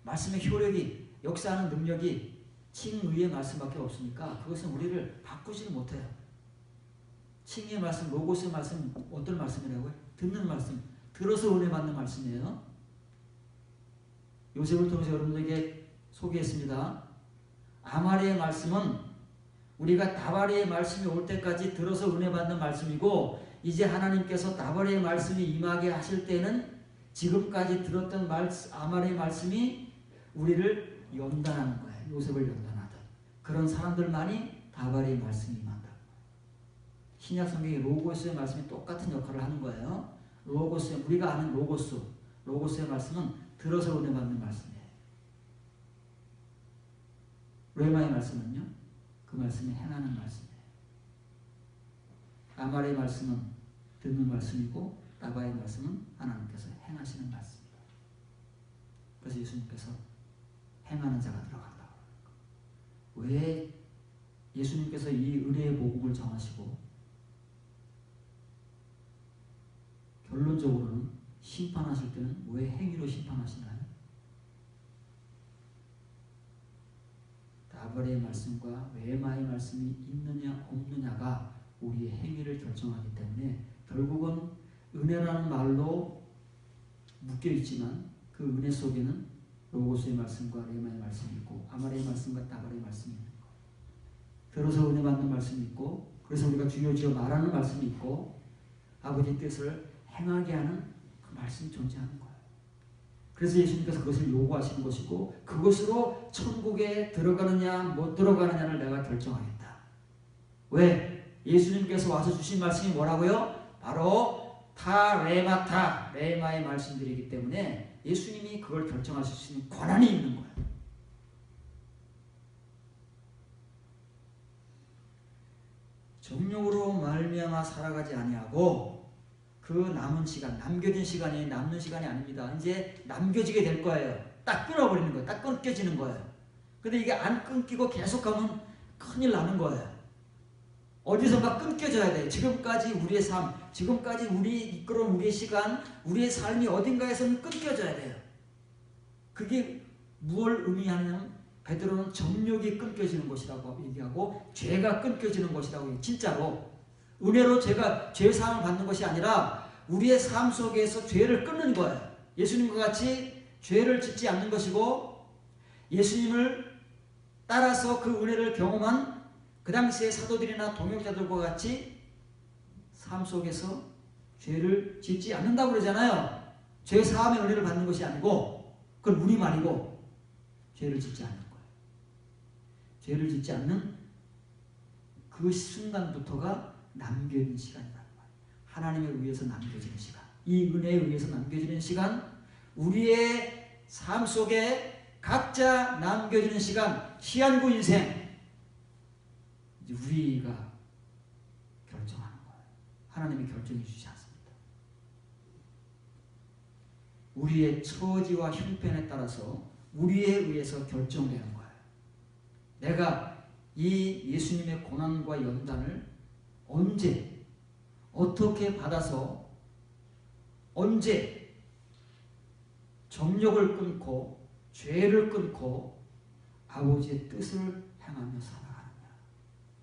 말씀의 효력이, 역사하는 능력이 칭의의 말씀밖에 없으니까 그것은 우리를 바꾸지는 못해요. 칭의의 말씀, 로고스의 말씀 어떤 말씀이라고요? 듣는 말씀, 들어서 은혜 받는 말씀이에요. 요셉을 통해서 여러분들에게 소개했습니다. 아말의 말씀은 우리가 다발의 말씀이 올 때까지 들어서 은혜 받는 말씀이고, 이제 하나님께서 다발의 말씀이 임하게 하실 때는 지금까지 들었던 아말의 말씀이 우리를 연단하는 거예요. 요셉을 연단하던 그런 사람들만이 다발의 말씀이 임한다. 신약 성경의 로고스의 말씀이 똑같은 역할을 하는 거예요. 로고스, 우리가 아는 로고스의 말씀은 들어서 은혜 받는 말씀이에요. 레마의 말씀은요, 그 말씀이 행하는 말씀이에요. 아말의 말씀은 듣는 말씀이고, 다바의 말씀은 하나님께서 행하시는 말씀입니다. 그래서 예수님께서 행하는 자가 들어간다고. 왜 예수님께서 이 은혜의 복음을 정하시고 결론적으로는 심판하실 때는 왜 행위로 심판하시나요? 다발의 말씀과 레마의 말씀이 있느냐 없느냐가 우리의 행위를 결정하기 때문에 결국은 은혜라는 말로 묶여있지만 그 은혜 속에는 로고스의 말씀과 레마의 말씀이 있고 아말의 말씀과 다발의 말씀이 있는 거예요. 들어서 은혜 받는 말씀이 있고, 그래서 우리가 주여주여 말하는 말씀이 있고, 아버지 뜻을 행하게 하는 그 말씀이 존재하는 거예요. 그래서 예수님께서 그것을 요구하시는 것이고, 그것으로 천국에 들어가느냐 못 들어가느냐를 내가 결정하겠다. 왜? 예수님께서 와서 주신 말씀이 뭐라고요? 바로 타레마타, 레마의 말씀들이기 때문에 예수님이 그걸 결정하실 수 있는 권한이 있는 거예요. 정욕으로 말미암아 살아가지 아니하고 그 남은 시간, 남겨진 시간이 남는 시간이 아닙니다. 이제 남겨지게 될 거예요. 딱 끊어버리는 거예요. 딱 끊겨지는 거예요. 근데 이게 안 끊기고 계속하면 큰일 나는 거예요. 어디선가 끊겨져야 돼요. 지금까지 우리의 삶, 지금까지 이끌어온 우리의 시간, 우리의 삶이 어딘가에서는 끊겨져야 돼요. 그게 무엇을 의미하냐면 베드로는 정욕이 끊겨지는 것이라고 얘기하고 죄가 끊겨지는 것이라고 얘기해요. 진짜로 은혜로 죄 사함을 받는 것이 아니라 우리의 삶 속에서 죄를 끊는 거예요. 예수님과 같이 죄를 짓지 않는 것이고, 예수님을 따라서 그 은혜를 경험한 그 당시의 사도들이나 동역자들과 같이 삶 속에서 죄를 짓지 않는다고 그러잖아요. 죄 사함의 은혜를 받는 것이 아니고, 그건 우리말이고, 죄를 짓지 않는 거예요. 죄를 짓지 않는 그 순간부터가 남겨진 시간이라는 거예요. 하나님에 의해서 남겨지는 시간, 이 은혜에 의해서 남겨지는 시간, 우리의 삶 속에 각자 남겨지는 시간, 시한부 인생, 이제 우리가 결정하는 거예요. 하나님이 결정해 주지 않습니다. 우리의 처지와 형편에 따라서 우리에 의해서 결정되는 거예요. 내가 이 예수님의 고난과 연단을 언제, 어떻게 받아서, 언제 정욕을 끊고 죄를 끊고 아버지의 뜻을 행하며 살아가느냐,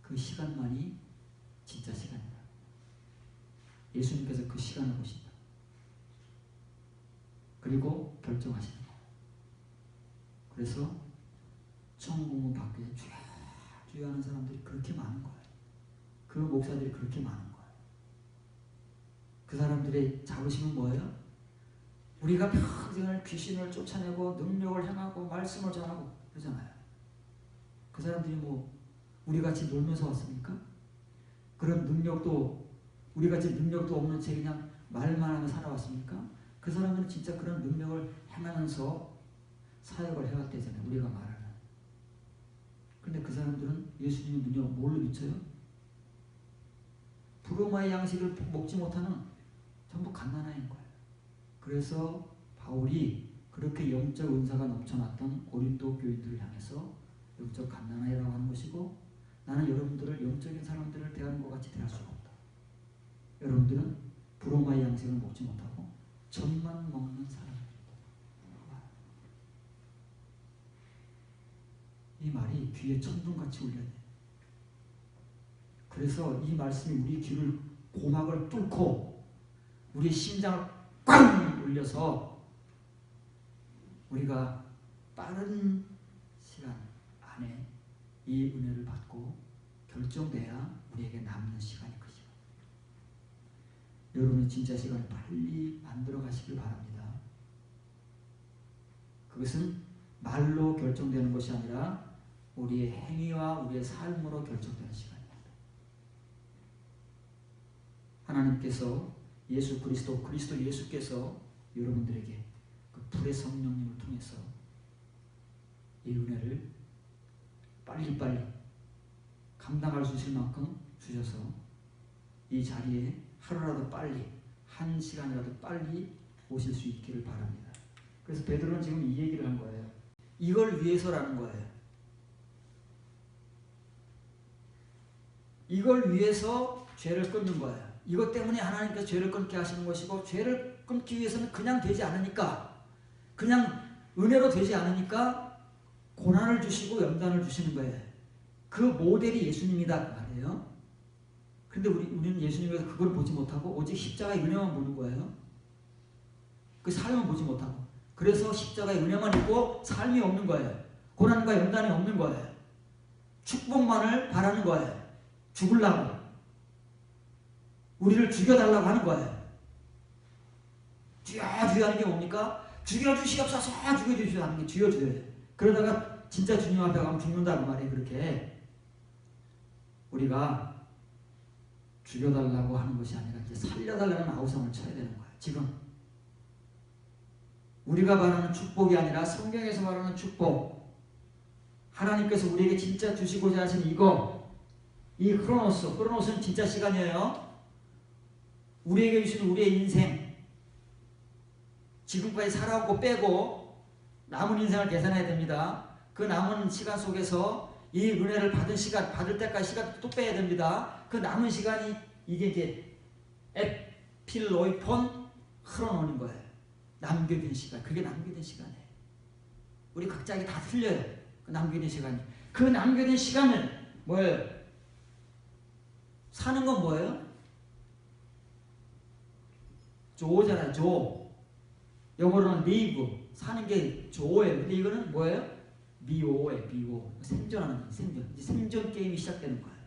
그 시간만이 진짜 시간이다. 예수님께서 그 시간을 보신다. 그리고 결정하시는 거예요. 그래서 천국문 밖에 주여 하는 사람들이 그렇게 많은 거예요. 그 목사들이 그렇게 많은 거예요. 그 사람들의 자부심은 뭐예요? 우리가 평생을 귀신을 쫓아내고 능력을 행하고 말씀을 전하고 그러잖아요. 그 사람들이 뭐 우리같이 놀면서 왔습니까? 그런 능력도, 우리같이 능력도 없는 채 그냥 말만 하며 살아왔습니까? 그 사람들은 진짜 그런 능력을 행하면서 사역을 해왔대잖아요. 우리가 말하는. 근데 그 사람들은 예수님의 능력 뭘로 미쳐요? 부르마의 양식을 먹지 못하는 전부 갓난아인 거예요. 그래서 바울이 그렇게 영적 은사가 넘쳐났던 고린도 교인들을 향해서 영적 갓난아이라고 하는 것이고, 나는 여러분들을 영적인 사람들을 대하는 것 같이 대할 수가 없다. 여러분들은 부르마의 양식을 먹지 못하고 젖만 먹는 사람입니다. 이 말이 우리 귀에 천둥같이 울려야 돼. 그래서 이 말씀이 우리 귀를 고막을 뚫고 우리 심장을 꽝 울려서 우리가 빠른 시간 안에 이 은혜를 받고 결정돼야 우리에게 남는 시간이 그 시간. 여러분이 진짜 시간을 빨리 만들어 가시길 바랍니다. 그것은 말로 결정되는 것이 아니라 우리의 행위와 우리의 삶으로 결정되는 시간입니다. 하나님께서 그리스도 예수께서 여러분들에게 그 불의 성령님을 통해서 이 은혜를 빨리빨리 감당할 수 있을 만큼 주셔서 이 자리에 하루라도 빨리, 한 시간이라도 빨리 오실 수 있기를 바랍니다. 그래서 베드로는 지금 이 얘기를 한 거예요. 이걸 위해서라는 거예요. 이걸 위해서 죄를 끊는 거예요. 이것 때문에 하나님께서 죄를 끊게 하시는 것이고, 죄를 끊기 위해서는 그냥 되지 않으니까, 그냥 은혜로 되지 않으니까 고난을 주시고 연단을 주시는 거예요. 그 모델이 예수님이다 그 말이에요. 근데 우리는 예수님에서 그걸 보지 못하고 오직 십자가의 은혜만 보는 거예요. 그 삶을 보지 못하고. 그래서 십자가의 은혜만 있고 삶이 없는 거예요. 고난과 연단이 없는 거예요. 축복만을 바라는 거예요. 죽으려고. 우리를 죽여달라고 하는 거예요. 죽여주야 하는 게 뭡니까? 죽여주시옵소서. 죽여주시오 하는 게 죽여줘야 돼. 그러다가 진짜 주님 앞에 가면 죽는다고 말해. 그렇게 우리가 죽여달라고 하는 것이 아니라 이제 살려달라는 아우성을 쳐야 되는 거예요. 지금 우리가 말하는 축복이 아니라 성경에서 말하는 축복, 하나님께서 우리에게 진짜 주시고자 하신 이거, 이 크로노스는 진짜 시간이에요. 우리에게 주신 우리의 인생, 지금까지 살아오고 빼고 남은 인생을 계산해야 됩니다. 그 남은 시간 속에서 이 은혜를 받은 시간, 받을 때까지 시간 또 빼야 됩니다. 그 남은 시간이 이게 이제 에필로이폰 흐러놓는 거예요. 남겨진 시간. 그게 남겨진 시간이에요. 우리 각자에게 다 틀려요. 그 남겨진 시간이. 그 남겨진 시간은 뭐예요? 사는 건 뭐예요? 조잖아요. 조. 영어로는 live. 사는 게 조예요. 근데 이거는 뭐예요? BO예요. BO. 생존하는 거예요. 생존. 이제 생존 게임이 시작되는 거예요.